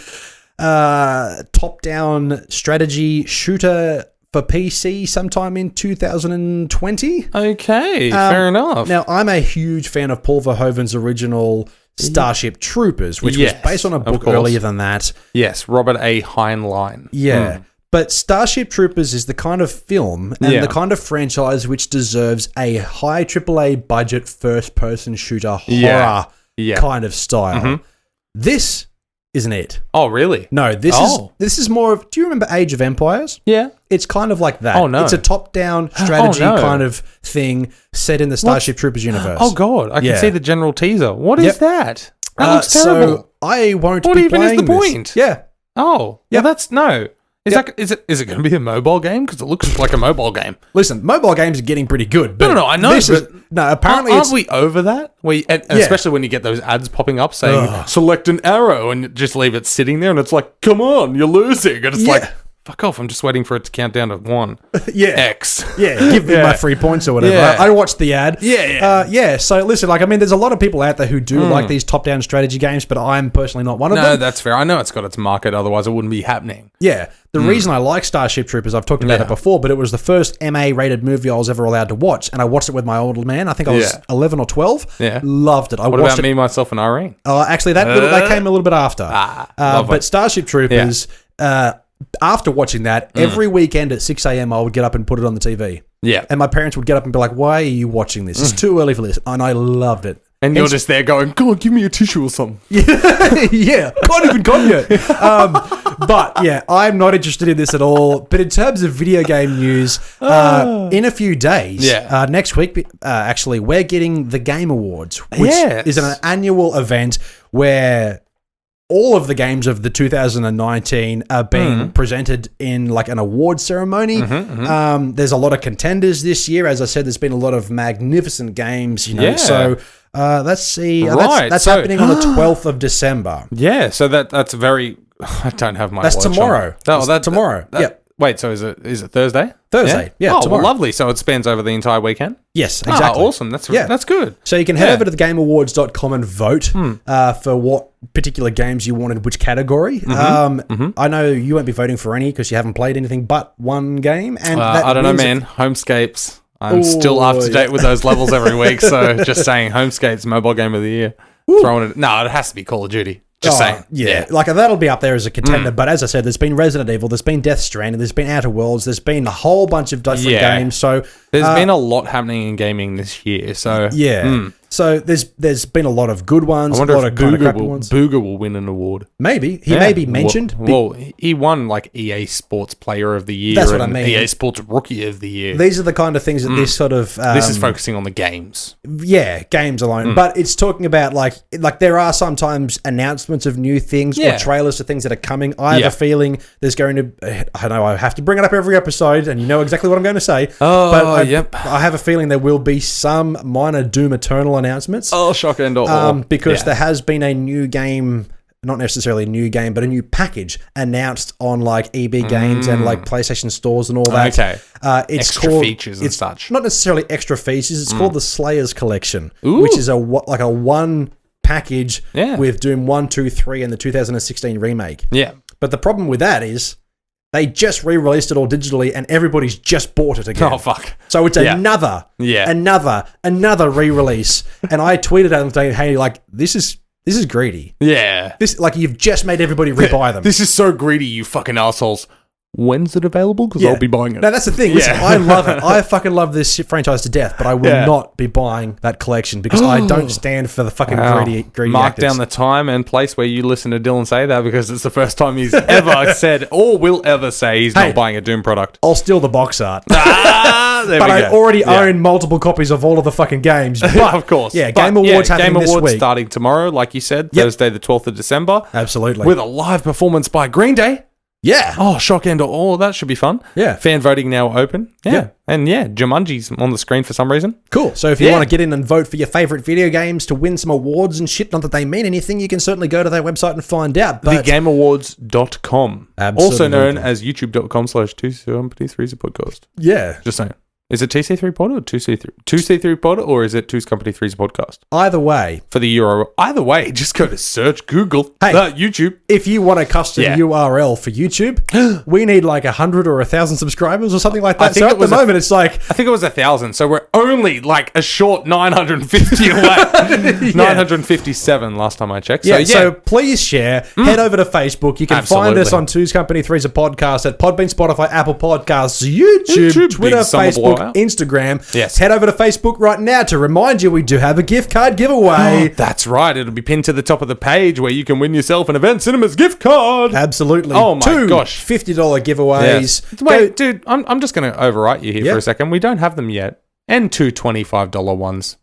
[SPEAKER 1] top-down strategy shooter for PC sometime in 2020.
[SPEAKER 2] Okay, fair enough.
[SPEAKER 1] Now, I'm a huge fan of Paul Verhoeven's original Starship Troopers, which was based on a book earlier than that.
[SPEAKER 2] Yes, Robert A. Heinlein.
[SPEAKER 1] Yeah. But Starship Troopers is the kind of film and the kind of franchise which deserves a high AAA budget first-person shooter horror kind of style. This isn't it.
[SPEAKER 2] Oh, really?
[SPEAKER 1] No, this is more of... Do you remember Age of Empires?
[SPEAKER 2] Yeah.
[SPEAKER 1] It's kind of like that.
[SPEAKER 2] Oh, no.
[SPEAKER 1] It's a top-down strategy kind of thing set in the Starship Troopers universe.
[SPEAKER 2] Oh, God. I can see the general teaser. What is that? That looks terrible.
[SPEAKER 1] So I won't
[SPEAKER 2] what
[SPEAKER 1] be
[SPEAKER 2] even
[SPEAKER 1] playing
[SPEAKER 2] is the point?
[SPEAKER 1] This. Yeah.
[SPEAKER 2] Oh. Yeah. Well, that's... No. Is it going to be a mobile game? Because it looks like a mobile game.
[SPEAKER 1] Listen, mobile games are getting pretty good. But
[SPEAKER 2] no, I know.
[SPEAKER 1] Apparently
[SPEAKER 2] aren't we over that? Especially when you get those ads popping up saying, select an arrow, and just leave it sitting there, and it's like, come on, you're losing. And it's like, fuck off, I'm just waiting for it to count down to 1. X.
[SPEAKER 1] Yeah, give me my 3 points or whatever.
[SPEAKER 2] Yeah.
[SPEAKER 1] I watched the ad. So listen, there's a lot of people out there who do like these top-down strategy games, but I'm personally not one of them.
[SPEAKER 2] No, that's fair. I know it's got its market, otherwise it wouldn't be happening.
[SPEAKER 1] Yeah. The reason I like Starship Troopers, I've talked about it before, but it was the first MA-rated movie I was ever allowed to watch, and I watched it with my older man. I think I was 11 or 12.
[SPEAKER 2] Yeah.
[SPEAKER 1] Loved it.
[SPEAKER 2] What about Me, Myself, and Irene?
[SPEAKER 1] Actually, that came a little bit after. But Starship Troopers... after watching that, every weekend at 6 a.m. I would get up and put it on the TV.
[SPEAKER 2] Yeah.
[SPEAKER 1] And my parents would get up and be like, why are you watching this? It's too early for this. And I loved it.
[SPEAKER 2] And you're just there going, God, give me a tissue or something.
[SPEAKER 1] Yeah. Can't even come yet. But yeah, I'm not interested in this at all. But in terms of video game news, in a few days, next week, actually, we're getting the Game Awards, which is an annual event where... all of the games of the 2019 are being presented in like an award ceremony. There's a lot of contenders this year. As I said, there's been a lot of magnificent games, So let's see. That's happening on the 12th of December.
[SPEAKER 2] Yeah, so that's very... I don't have my
[SPEAKER 1] That's
[SPEAKER 2] watch
[SPEAKER 1] tomorrow.
[SPEAKER 2] On. That's
[SPEAKER 1] tomorrow.
[SPEAKER 2] Wait, so is it Thursday?
[SPEAKER 1] Thursday,
[SPEAKER 2] Oh,
[SPEAKER 1] tomorrow.
[SPEAKER 2] Well, lovely. So it spans over the entire weekend?
[SPEAKER 1] Yes, exactly.
[SPEAKER 2] Oh, awesome. That's good.
[SPEAKER 1] So you can head over to thegameawards.com and vote for what particular games you wanted, which category. I know you won't be voting for any because you haven't played anything but one game. And
[SPEAKER 2] I don't know, man. Homescapes. I'm still up to date with those levels every week. So just saying, Homescapes, mobile game of the year. Throwing it. No, it has to be Call of Duty. Just saying.
[SPEAKER 1] Yeah, like that'll be up there as a contender. But as I said, there's been Resident Evil, there's been Death Stranding, there's been Outer Worlds, there's been a whole bunch of different games. So
[SPEAKER 2] there's been a lot happening in gaming this year. So
[SPEAKER 1] So there's been a lot of good ones,
[SPEAKER 2] I wonder
[SPEAKER 1] a lot
[SPEAKER 2] if
[SPEAKER 1] of kind of crappy ones.
[SPEAKER 2] Booger will win an award.
[SPEAKER 1] Maybe. He may be mentioned.
[SPEAKER 2] Well, he won like EA Sports Player of the Year.
[SPEAKER 1] That's what I mean.
[SPEAKER 2] EA Sports Rookie of the Year.
[SPEAKER 1] These are the kind of things that this sort of...
[SPEAKER 2] this is focusing on the games.
[SPEAKER 1] Yeah, games alone. But it's talking about like there are sometimes announcements of new things or trailers to things that are coming. I have a feeling there's going to... I know I have to bring it up every episode and you know exactly what I'm going to say.
[SPEAKER 2] Oh,
[SPEAKER 1] but I have a feeling there will be some minor Doom Eternal announcements.
[SPEAKER 2] Oh, shock and awe.
[SPEAKER 1] Because there has been a new game, not necessarily a new game, but a new package announced on like EB Games and like PlayStation stores and all that.
[SPEAKER 2] Okay.
[SPEAKER 1] It's
[SPEAKER 2] extra
[SPEAKER 1] called,
[SPEAKER 2] features and such.
[SPEAKER 1] Not necessarily extra features. It's called the Slayers Collection, which is a one package with Doom 1, 2, 3 and the 2016 remake.
[SPEAKER 2] Yeah.
[SPEAKER 1] But the problem with that is they just re-released it all digitally and everybody's just bought it again.
[SPEAKER 2] Oh, fuck.
[SPEAKER 1] So it's another re-release. And I tweeted at them saying, hey, like, this is greedy.
[SPEAKER 2] Yeah.
[SPEAKER 1] This, like, you've just made everybody rebuy them.
[SPEAKER 2] This is so greedy, you fucking assholes. When's it available? Because I'll be buying it.
[SPEAKER 1] No, that's the thing. Listen, I love it. I fucking love this franchise to death, but I will not be buying that collection because I don't stand for the fucking greedy
[SPEAKER 2] Mark
[SPEAKER 1] actors.
[SPEAKER 2] down the time and place where you listen to Dylan say that because it's the first time he's ever said or will ever say he's not buying a Doom product.
[SPEAKER 1] I'll steal the box art.
[SPEAKER 2] There
[SPEAKER 1] but
[SPEAKER 2] we
[SPEAKER 1] I
[SPEAKER 2] go.
[SPEAKER 1] already own multiple copies of all of the fucking games. But,
[SPEAKER 2] of course.
[SPEAKER 1] Yeah, Game Awards happening this week.
[SPEAKER 2] Starting tomorrow, like you said, Thursday the 12th of December.
[SPEAKER 1] Absolutely.
[SPEAKER 2] With a live performance by Green Day.
[SPEAKER 1] Yeah.
[SPEAKER 2] Oh, shock and awe. That should be fun.
[SPEAKER 1] Yeah.
[SPEAKER 2] Fan voting now open. Yeah. And Jumanji's on the screen for some reason.
[SPEAKER 1] Cool. So if you want to get in and vote for your favorite video games to win some awards and shit, not that they mean anything, you can certainly go to their website and find out. But
[SPEAKER 2] TheGameAwards.com.
[SPEAKER 1] Absolutely.
[SPEAKER 2] Also known as youtube.com/2C3 podcast.
[SPEAKER 1] Yeah.
[SPEAKER 2] Just saying. Is it TC3 Pod or 2C3? 2C3 Pod or is it 2's Company 3's podcast?
[SPEAKER 1] Either way.
[SPEAKER 2] For the URL. Either way, just go to search Google. YouTube.
[SPEAKER 1] If you want a custom URL for YouTube, we need like 100 or 1,000 subscribers or something like that. So at the moment, it's like...
[SPEAKER 2] I think it was 1,000. So we're only like a short 950 away. 957 last time I checked.
[SPEAKER 1] So please share. Head over to Facebook. You can find us on 2's Company 3's a podcast at Podbean, Spotify, Apple Podcasts, YouTube, Twitter, Facebook, Instagram.
[SPEAKER 2] Yes.
[SPEAKER 1] Head over to Facebook right now to remind you we do have a gift card giveaway.
[SPEAKER 2] That's right. It'll be pinned to the top of the page where you can win yourself an Event Cinemas gift card.
[SPEAKER 1] Absolutely.
[SPEAKER 2] Oh my gosh.
[SPEAKER 1] $50 giveaways.
[SPEAKER 2] Yes. Wait, dude, I'm just going to overwrite you here for a second. We don't have them yet. And two $25 ones.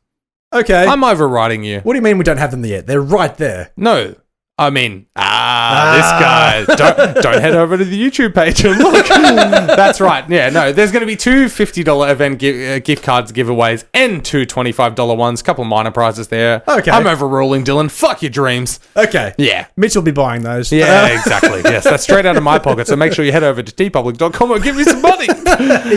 [SPEAKER 1] Okay.
[SPEAKER 2] I'm overwriting you.
[SPEAKER 1] What do you mean we don't have them yet? They're right there.
[SPEAKER 2] No. I mean, this guy. Don't head over to the YouTube page and look. That's right. Yeah, no, there's going to be two $50 event gift cards giveaways and two $25 ones. Couple of minor prizes there.
[SPEAKER 1] Okay.
[SPEAKER 2] I'm overruling, Dylan. Fuck your dreams.
[SPEAKER 1] Okay.
[SPEAKER 2] Yeah.
[SPEAKER 1] Mitch will be buying those.
[SPEAKER 2] Yeah, exactly. Yes, that's straight out of my pocket. So make sure you head over to tpublic.com and give me some money.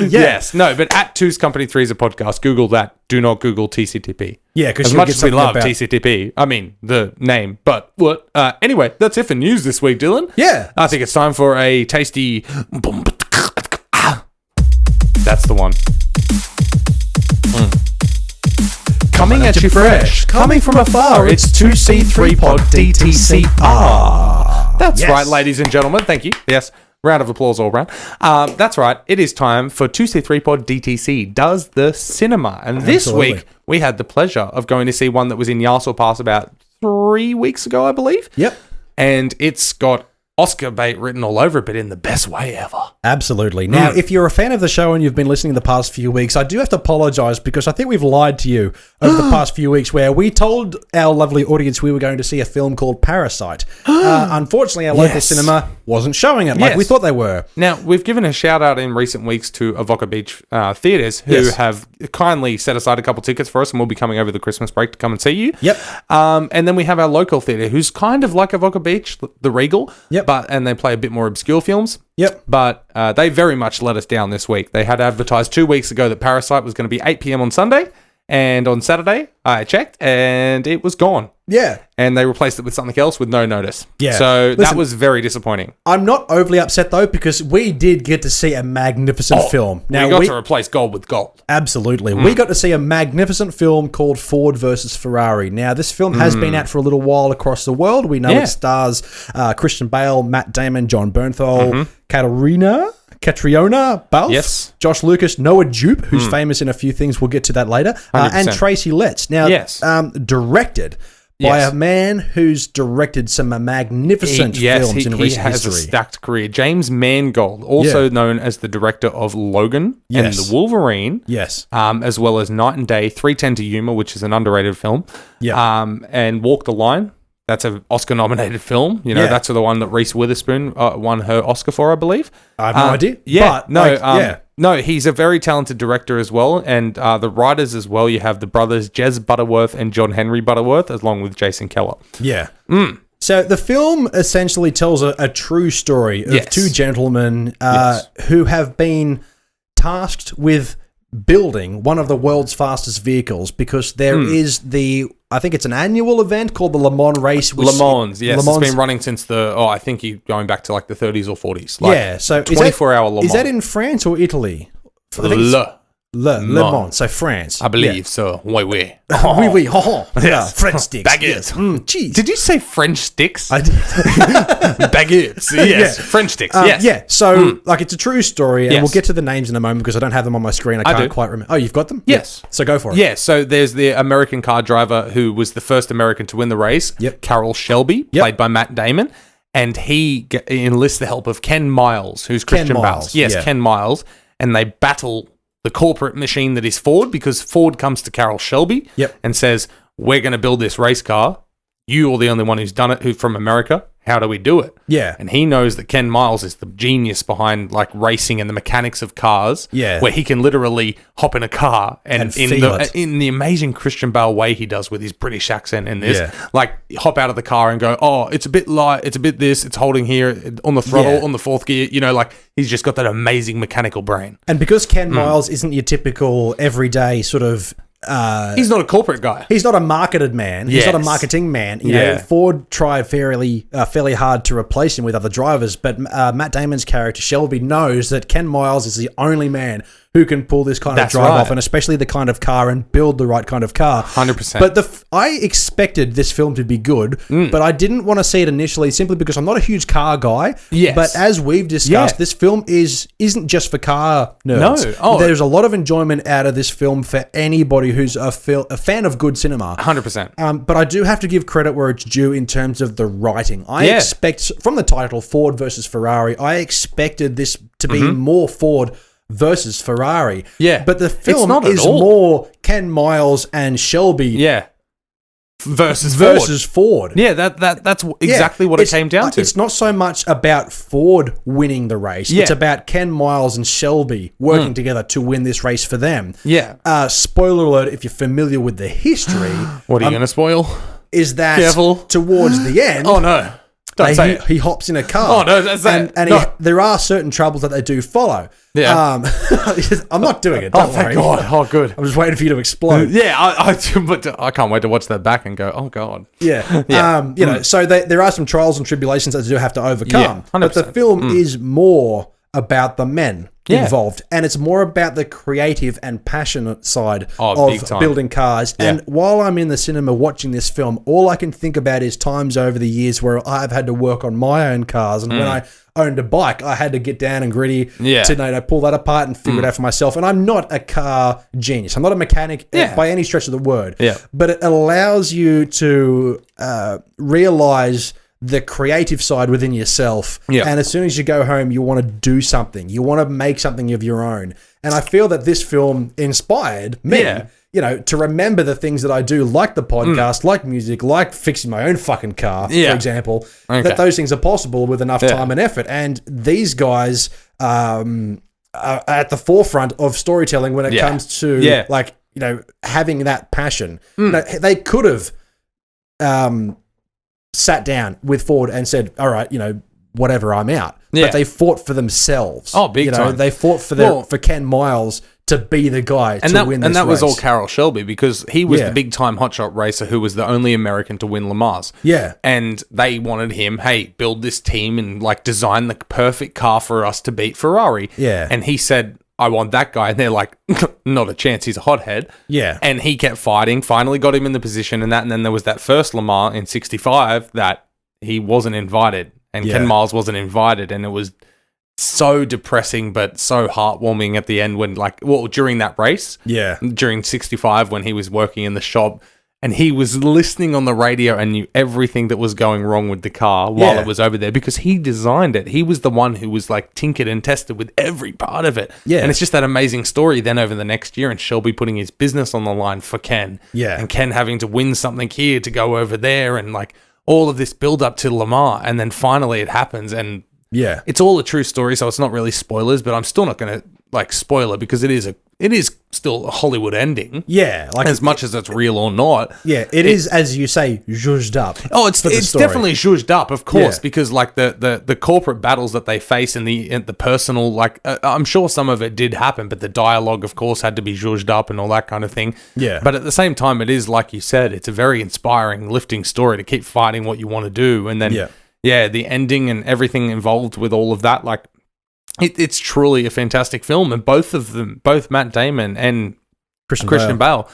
[SPEAKER 2] Yes. No, but at 2's Company 3's a podcast. Google that. Do not Google TCTP.
[SPEAKER 1] Yeah, because
[SPEAKER 2] as much as we love TCTP, I mean the name. But what? Anyway, that's it for news this week, Dylan.
[SPEAKER 1] Yeah,
[SPEAKER 2] I think it's time for a tasty. That's the one. Coming at you fresh, coming from afar. It's 2C3 Pod DTCR. That's right, ladies and gentlemen. Thank you. Yes. Round of applause all round. That's right. It is time for 2C3 Pod DTC Does the Cinema. And this week, we had the pleasure of going to see one that was in Yarsal Pass about 3 weeks ago, I believe.
[SPEAKER 1] Yep.
[SPEAKER 2] And it's got Oscar bait written all over it, but in the best way ever.
[SPEAKER 1] Absolutely. Now, if you're a fan of the show and you've been listening the past few weeks, I do have to apologise because I think we've lied to you over the past few weeks where we told our lovely audience we were going to see a film called Parasite. Unfortunately, our local cinema wasn't showing it like we thought they were.
[SPEAKER 2] Now, we've given a shout out in recent weeks to Avoca Beach Theatres who have kindly set aside a couple tickets for us and we'll be coming over the Christmas break to come and see you.
[SPEAKER 1] Yep.
[SPEAKER 2] And then we have our local theatre who's kind of like Avoca Beach, the Regal.
[SPEAKER 1] Yep.
[SPEAKER 2] And they play a bit more obscure films.
[SPEAKER 1] Yep.
[SPEAKER 2] But they very much let us down this week. They had advertised 2 weeks ago that Parasite was going to be 8 p.m. on Sunday. And on Saturday, I checked and it was gone.
[SPEAKER 1] Yeah.
[SPEAKER 2] And they replaced it with something else with no notice.
[SPEAKER 1] Yeah.
[SPEAKER 2] So that was very disappointing.
[SPEAKER 1] I'm not overly upset though because we did get to see a magnificent film.
[SPEAKER 2] Now, we got to replace gold with gold.
[SPEAKER 1] Absolutely. We got to see a magnificent film called Ford versus Ferrari. Now, this film has been out for a little while across the world. We know it stars Christian Bale, Matt Damon, John Bernthal, Katarina Catriona Balfe,
[SPEAKER 2] Yes.
[SPEAKER 1] Josh Lucas, Noah Jupe, who's famous in a few things. We'll get to that later. And Tracy Letts. Now, directed by a man who's directed some magnificent films in recent history. He has a
[SPEAKER 2] stacked career. James Mangold, also known as the director of Logan and The Wolverine.
[SPEAKER 1] Yes.
[SPEAKER 2] As well as Night and Day, 3:10 to Yuma, which is an underrated film.
[SPEAKER 1] Yeah.
[SPEAKER 2] And Walk the Line. That's an Oscar-nominated film. You know, that's the one that Reese Witherspoon won her Oscar for, I believe.
[SPEAKER 1] I have no idea.
[SPEAKER 2] Yeah. But, no, he's a very talented director as well. And the writers as well, you have the brothers Jez Butterworth and John Henry Butterworth, along with Jason Keller.
[SPEAKER 1] Yeah. So the film essentially tells a true story of two gentlemen who have been tasked with building one of the world's fastest vehicles because there is I think it's an annual event called the Le Mans race.
[SPEAKER 2] Le Mans, yes. It's been running since I think going back to like the 30s or 40s.
[SPEAKER 1] So
[SPEAKER 2] 24-hour Le Mans.
[SPEAKER 1] Is that in France or Italy? Le Mans, so France.
[SPEAKER 2] I believe so. Oui.
[SPEAKER 1] Oui. French sticks.
[SPEAKER 2] Baguettes.
[SPEAKER 1] Cheese.
[SPEAKER 2] Did you say French sticks?
[SPEAKER 1] I did.
[SPEAKER 2] Baguettes. Yes. French sticks. Yes.
[SPEAKER 1] Yeah. So, it's a true story, and we'll get to the names in a moment because I don't have them on my screen. I can't quite remember. Oh, you've got them?
[SPEAKER 2] Yes.
[SPEAKER 1] Yeah. So go for it.
[SPEAKER 2] Yeah. So there's the American car driver who was the first American to win the race.
[SPEAKER 1] Yep.
[SPEAKER 2] Carroll Shelby, played by Matt Damon. And he enlists the help of Ken Miles, who's Christian Bale. Yes, Ken Miles. And they battle the corporate machine that is Ford, because Ford comes to Carroll Shelby and says, we're going to build this race car. You are the only one who's done it, who's from America. How do we do it? Yeah. And he knows that Ken Miles is the genius behind like racing and the mechanics of cars. Yeah. Where he can literally hop in a car and in the amazing Christian Bale way he does with his British accent in this, like hop out of the car and go, oh, it's a bit light, it's a bit this, it's holding here on the throttle, on the fourth gear, like he's just got that amazing mechanical brain.
[SPEAKER 1] And because Ken Miles isn't your typical everyday sort of
[SPEAKER 2] he's not a corporate guy.
[SPEAKER 1] He's not a marketed man. He's not a marketing man. You know, Ford tried fairly hard to replace him with other drivers, but Matt Damon's character Shelby knows that Ken Miles is the only man who can pull this kind of drive off, and especially the kind of car and build the right kind of car.
[SPEAKER 2] 100%.
[SPEAKER 1] But I expected this film to be good, but I didn't want to see it initially simply because I'm not a huge car guy. Yes. But as we've discussed, this film isn't just for car nerds. No. Oh. There's a lot of enjoyment out of this film for anybody who's a fan of good cinema.
[SPEAKER 2] 100%.
[SPEAKER 1] But I do have to give credit where it's due in terms of the writing. I expect, from the title, Ford versus Ferrari, I expected this to be more Ford versus Ferrari.
[SPEAKER 2] Yeah.
[SPEAKER 1] But the film is more Ken Miles and Shelby.
[SPEAKER 2] Yeah.
[SPEAKER 1] Versus Ford.
[SPEAKER 2] Yeah, that's exactly what it came down to.
[SPEAKER 1] It's not so much about Ford winning the race. It's about Ken Miles and Shelby working together to win this race for them.
[SPEAKER 2] Yeah.
[SPEAKER 1] Spoiler alert, if you're familiar with the history.
[SPEAKER 2] What are you going to spoil?
[SPEAKER 1] Is that
[SPEAKER 2] Careful.
[SPEAKER 1] Towards the end.
[SPEAKER 2] Oh, no. Don't say it.
[SPEAKER 1] He hops in a car.
[SPEAKER 2] Oh, no, that's that.
[SPEAKER 1] And there are certain troubles that they do follow.
[SPEAKER 2] Yeah.
[SPEAKER 1] I'm not doing it. Don't worry.
[SPEAKER 2] Thank God. Oh, good.
[SPEAKER 1] I'm just waiting for you to explode.
[SPEAKER 2] I can't wait to watch that back and go, oh, God.
[SPEAKER 1] Yeah. So there are some trials and tribulations that they do have to overcome.
[SPEAKER 2] Yeah, 100%.
[SPEAKER 1] But the film is more about the men involved, and it's more about the creative and passionate side of building cars. And while I'm in the cinema watching this film, all I can think about is times over the years where I've had to work on my own cars, and when I owned a bike, I had to get down and gritty to pull that apart and figure it out for myself. And I'm not a car genius. I'm not a mechanic by any stretch of the word. Yeah. But it allows you to realize the creative side within yourself. Yeah. And as soon as you go home, you want to do something. You want to make something of your own. And I feel that this film inspired me, to remember the things that I do, like the podcast, like music, like fixing my own fucking car, for example, that those things are possible with enough time and effort. And these guys are at the forefront of storytelling when it comes to having that passion. They could have sat down with Ford and said, all right, whatever, I'm out. But they fought for themselves.
[SPEAKER 2] Oh, big time.
[SPEAKER 1] They fought for Ken Miles to be the guy to win this race.
[SPEAKER 2] And that was all Carroll Shelby, because he was the big-time hotshot racer who was the only American to win Le Mans. Yeah. And they wanted him, hey, build this team and design the perfect car for us to beat Ferrari. Yeah. And he said, I want that guy. And they're like, not a chance. He's a hothead. Yeah. And he kept fighting, finally got him in the position and that. And then there was that first Le Mans in 65 that he wasn't invited and Ken Miles wasn't invited. And it was so depressing but so heartwarming at the end when during that race.
[SPEAKER 1] Yeah.
[SPEAKER 2] During 65 when he was working in the shop and he was listening on the radio and knew everything that was going wrong with the car while it was over there because he designed it. He was the one who was tinkered and tested with every part of it.
[SPEAKER 1] Yeah.
[SPEAKER 2] And it's just that amazing story then over the next year and Shelby putting his business on the line for Ken.
[SPEAKER 1] Yeah.
[SPEAKER 2] And Ken having to win something here to go over there and all of this build up to Lamar and then finally it happens and
[SPEAKER 1] yeah,
[SPEAKER 2] it's all a true story, so it's not really spoilers, but I'm still not going to spoil it because it is still a Hollywood ending.
[SPEAKER 1] Yeah,
[SPEAKER 2] as much as it's real or not.
[SPEAKER 1] Yeah, it is, as you say, zhuzhed up.
[SPEAKER 2] Oh, it's definitely zhuzhed up, of course, because the corporate battles that they face and the personal, I'm sure some of it did happen, but the dialogue, of course, had to be zhuzhed up and all that kind of thing.
[SPEAKER 1] Yeah.
[SPEAKER 2] But at the same time, it is, like you said, it's a very inspiring, lifting story to keep fighting what you want to do. And then, the ending and everything involved with all of that, it's truly a fantastic film. And both of them, both Matt Damon and Christian Bale,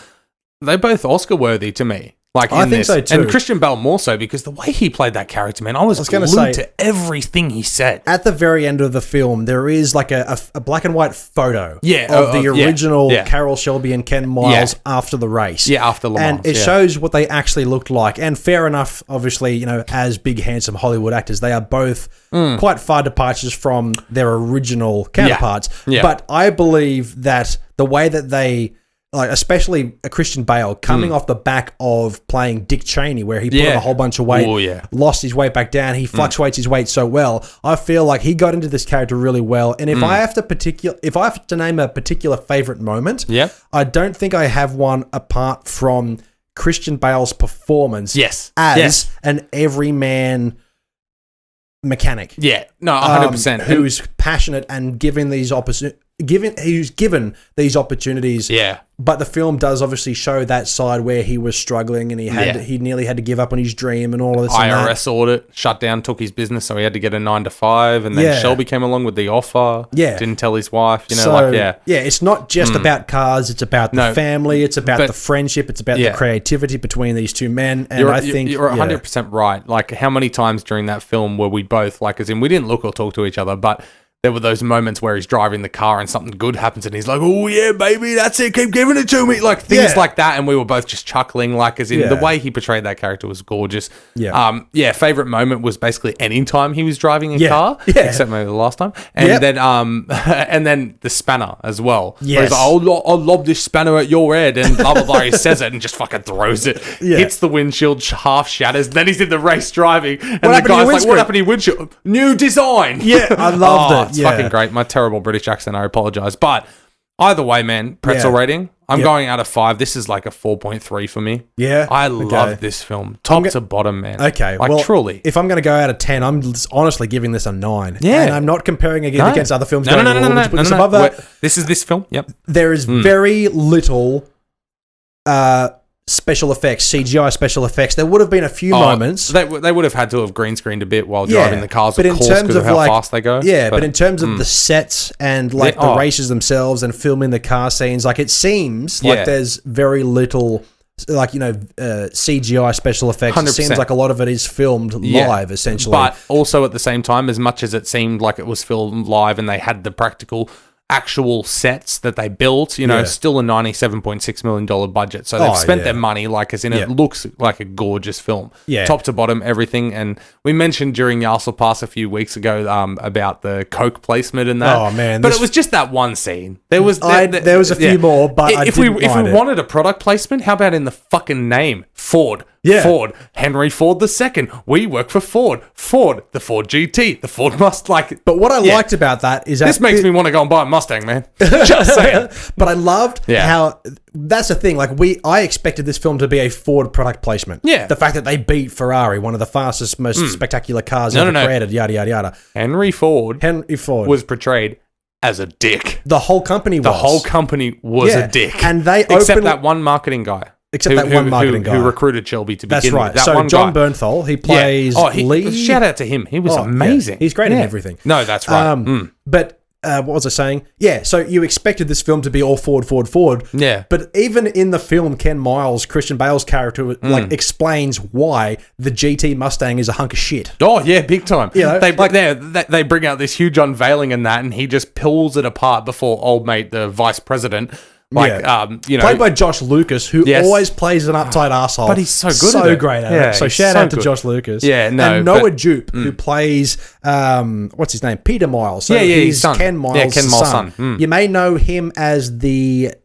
[SPEAKER 2] they're both Oscar worthy to me.
[SPEAKER 1] I think so too.
[SPEAKER 2] And Christian Bale more so because the way he played that character, man, I was glued to everything he said.
[SPEAKER 1] At the very end of the film, there is a black and white photo of the original Carroll Shelby and Ken Miles after the race.
[SPEAKER 2] Yeah, after Le Mans.
[SPEAKER 1] And it shows what they actually looked like. And fair enough, obviously, as big, handsome Hollywood actors, they are both quite far departures from their original counterparts.
[SPEAKER 2] Yeah.
[SPEAKER 1] But I believe that the way that they... especially a Christian Bale coming off the back of playing Dick Cheney, where he put on a whole bunch of weight, lost his weight back down. He fluctuates his weight so well. I feel like he got into this character really well. And if I have to name a particular favorite moment, I don't think I have one apart from Christian Bale's performance as an everyman mechanic.
[SPEAKER 2] Yeah, no, 100%.
[SPEAKER 1] Who's passionate and given these who's given these opportunities.
[SPEAKER 2] Yeah.
[SPEAKER 1] But the film does obviously show that side where he was struggling and he nearly had to give up on his dream and all of this.
[SPEAKER 2] IRS audit, shut down, took his business, so he had to get a 9 to 5, and then Shelby came along with the offer. Yeah. Didn't tell his wife,
[SPEAKER 1] it's not just about cars, it's about the family, it's about the friendship, it's about the creativity between these two men. And I think
[SPEAKER 2] you're 100% right. How many times during that film were we both, as in we didn't look or talk to each other, but there were those moments where he's driving the car and something good happens and he's like, oh yeah, baby, that's it, keep giving it to me. Things like that. And we were both just chuckling, as in the way he portrayed that character was gorgeous. Yeah. Favorite moment was basically any time he was driving a car, except maybe the last time. And then and then the spanner as well. Yes. He's like, I'll lob this spanner at your head and blah, blah, blah. He says it and just fucking throws it. Hits the windshield, half shatters. Then he's in the race driving. And the guy's like, what happened to your windshield? New design.
[SPEAKER 1] Yeah, I loved it.
[SPEAKER 2] It's fucking great. My terrible British accent, I apologize. But either way, man, pretzel rating, I'm going out of 5. This is a 4.3 for me.
[SPEAKER 1] Yeah.
[SPEAKER 2] I love this film. Top to bottom, man.
[SPEAKER 1] Okay.
[SPEAKER 2] Truly.
[SPEAKER 1] If I'm going to go out of 10, I'm honestly giving this a 9.
[SPEAKER 2] Yeah.
[SPEAKER 1] And I'm not comparing against other films.
[SPEAKER 2] No. This is this film. Yep.
[SPEAKER 1] There is very little special effects, CGI special effects. There would have been a few moments.
[SPEAKER 2] They would have had to have green screened a bit while driving the cars, of course, because of how fast they go.
[SPEAKER 1] Yeah, but in terms of the sets and the races themselves and filming the car scenes, it seems like there's very little CGI special effects. 100%. It seems like a lot of it is filmed live, essentially.
[SPEAKER 2] But also at the same time, as much as it seemed like it was filmed live and they had the practical actual sets that they built, still a $97.6 million budget. So they've spent their money, it looks like a gorgeous film. Yeah. Top to bottom, everything. And we mentioned during Yassel Pass a few weeks ago about the Coke placement and that. Oh, man. But it was just that one scene. There was
[SPEAKER 1] a few more, but
[SPEAKER 2] if we wanted a product placement, how about in the fucking name? Ford. Yeah. Ford. Henry Ford II. We work for Ford. Ford. The Ford GT. The Ford Mustang.
[SPEAKER 1] But what I liked about that is that...
[SPEAKER 2] This makes me want to go and buy a Mustang, man. Just saying.
[SPEAKER 1] But I loved how... That's the thing. I expected this film to be a Ford product placement.
[SPEAKER 2] Yeah.
[SPEAKER 1] The fact that they beat Ferrari, one of the fastest, most spectacular cars ever created, yada, yada, yada.
[SPEAKER 2] Henry Ford was portrayed as a dick.
[SPEAKER 1] The whole company was.
[SPEAKER 2] The whole company was a dick.
[SPEAKER 1] And they
[SPEAKER 2] Except that one marketing guy.
[SPEAKER 1] Except that one marketing guy.
[SPEAKER 2] Who recruited Shelby to begin with.
[SPEAKER 1] That's right. So John Bernthal, he plays Lee.
[SPEAKER 2] Shout out to him. He was amazing.
[SPEAKER 1] He's great in everything.
[SPEAKER 2] No, that's right.
[SPEAKER 1] But what was I saying? Yeah, so you expected this film to be all forward.
[SPEAKER 2] Yeah.
[SPEAKER 1] But even in the film, Ken Miles, Christian Bale's character, explains why the GT Mustang is a hunk of shit.
[SPEAKER 2] Oh, yeah, big time.
[SPEAKER 1] You know,
[SPEAKER 2] they bring out this huge unveiling in that, and he just pulls it apart before old mate, the vice president...
[SPEAKER 1] played by Josh Lucas, who always plays an uptight asshole.
[SPEAKER 2] But he's so good at it.
[SPEAKER 1] So great at it. So shout out to Josh Lucas.
[SPEAKER 2] Yeah, no.
[SPEAKER 1] And Noah Jupe, who plays, what's his name? Peter Miles. So he's Ken Miles' son. You may know him as the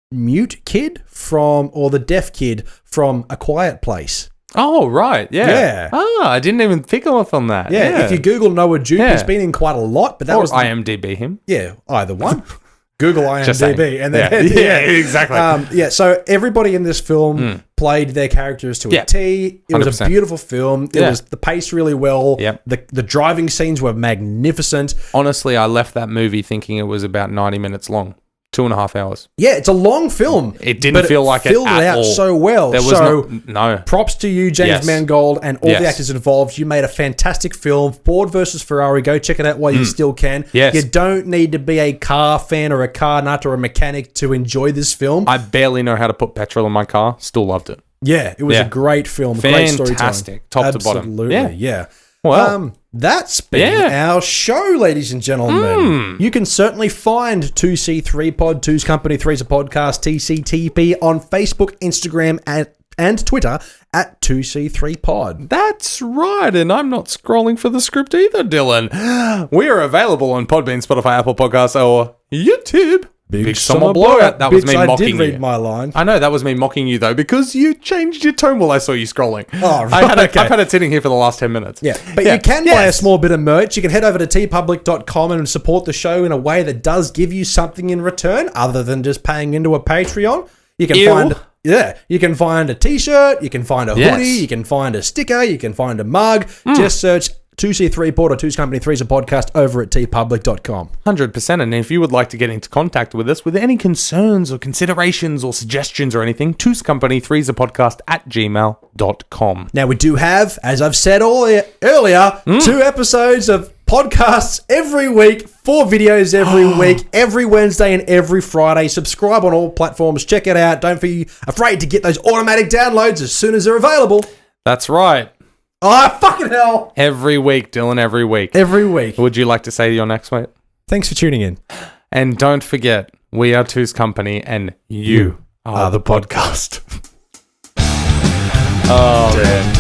[SPEAKER 1] mute kid or the deaf kid from A Quiet Place.
[SPEAKER 2] Oh, right. Yeah. I didn't even pick up on that.
[SPEAKER 1] Yeah. If you Google Noah Jupe, he's been in quite a lot. But that was
[SPEAKER 2] IMDb him.
[SPEAKER 1] Yeah, either one. Google IMDb and then
[SPEAKER 2] exactly.
[SPEAKER 1] So everybody in this film played their characters to a T. It 100%. Was a beautiful film. It was the pace really well.
[SPEAKER 2] Yep.
[SPEAKER 1] The driving scenes were magnificent.
[SPEAKER 2] Honestly, I left that movie thinking it was about 90 minutes long. 2.5 hours.
[SPEAKER 1] Yeah, it's a long film.
[SPEAKER 2] It didn't feel like it at all.
[SPEAKER 1] Filled it out so well.
[SPEAKER 2] There was no.
[SPEAKER 1] Props to you, James Mangold, and all the actors involved. You made a fantastic film. Ford versus Ferrari. Go check it out while you still can.
[SPEAKER 2] Yes.
[SPEAKER 1] You don't need to be a car fan or a car nut or a mechanic to enjoy this film.
[SPEAKER 2] I barely know how to put petrol in my car. Still loved it.
[SPEAKER 1] Yeah, it was a great film.
[SPEAKER 2] Fantastic.
[SPEAKER 1] Great storytelling.
[SPEAKER 2] Top to bottom.
[SPEAKER 1] Absolutely, yeah.
[SPEAKER 2] Well,
[SPEAKER 1] that's been our show, ladies and gentlemen. You can certainly find 2C3 Pod, Two's Company, Three's a Podcast, TCTP on Facebook, Instagram, and Twitter at 2C3 Pod.
[SPEAKER 2] That's right, and I'm not scrolling for the script either, Dylan. We are available on Podbean, Spotify, Apple Podcasts, or YouTube. Big Summer Blowout. That was me mocking you.
[SPEAKER 1] I did read my line.
[SPEAKER 2] I know, that was me mocking you, though, because you changed your tone while I saw you scrolling.
[SPEAKER 1] Oh, right.
[SPEAKER 2] I've had it sitting here for the last 10 minutes.
[SPEAKER 1] Yeah, but you can buy a small bit of merch. You can head over to tpublic.com and support the show in a way that does give you something in return, other than just paying into a Patreon. You can you can find a t-shirt, you can find a hoodie, you can find a sticker, you can find a mug. Just search 2C3 Pod or Two's Company, Three's a Podcast over at tpublic.com.
[SPEAKER 2] 100%. And if you would like to get into contact with us with any concerns or considerations or suggestions or anything, Two's Company, Three's a Podcast at gmail.com.
[SPEAKER 1] Now, we do have, as I've said earlier, 2 episodes of podcasts every week, 4 videos every week, every Wednesday and every Friday. Subscribe on all platforms. Check it out. Don't be afraid to get those automatic downloads as soon as they're available.
[SPEAKER 2] That's right.
[SPEAKER 1] Oh, fucking hell.
[SPEAKER 2] Every week, Dylan, every week.
[SPEAKER 1] Every week.
[SPEAKER 2] Would you like to say your next week?
[SPEAKER 1] Thanks for tuning in.
[SPEAKER 2] And don't forget, we are Two's Company and you are the podcast. Oh, man.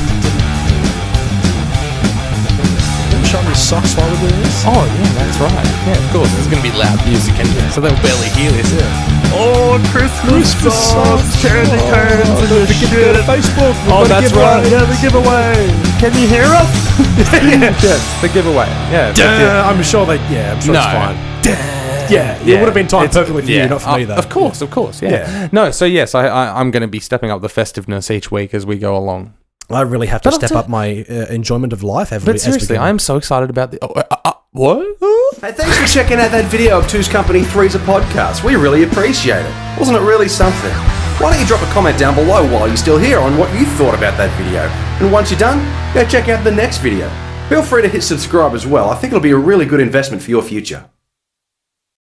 [SPEAKER 1] Show me socks while we're doing this?
[SPEAKER 2] Oh, yeah, that's right. Yeah, of course. There's going to be loud music in here, so they'll barely hear this. Yeah.
[SPEAKER 1] Oh, Christmas socks, candy canes, and the shit. Go to Facebook.
[SPEAKER 2] That's right.
[SPEAKER 1] Yeah, the giveaway.
[SPEAKER 2] Can you hear us? Yes, the giveaway. Yeah.
[SPEAKER 1] I'm sure it's fine. Yeah, it would have been timed perfectly for you, not for me, though.
[SPEAKER 2] Of course, yeah. No, so yes, I'm going to be stepping up the festiveness each week as we go along.
[SPEAKER 1] I really have to step up my enjoyment of life.
[SPEAKER 2] But seriously, I'm so excited about the... what?
[SPEAKER 3] Hey, thanks for checking out that video of Two's Company, Three's a Podcast. We really appreciate it. Wasn't it really something? Why don't you drop a comment down below while you're still here on what you thought about that video. And once you're done, go check out the next video. Feel free to hit subscribe as well. I think it'll be a really good investment for your future.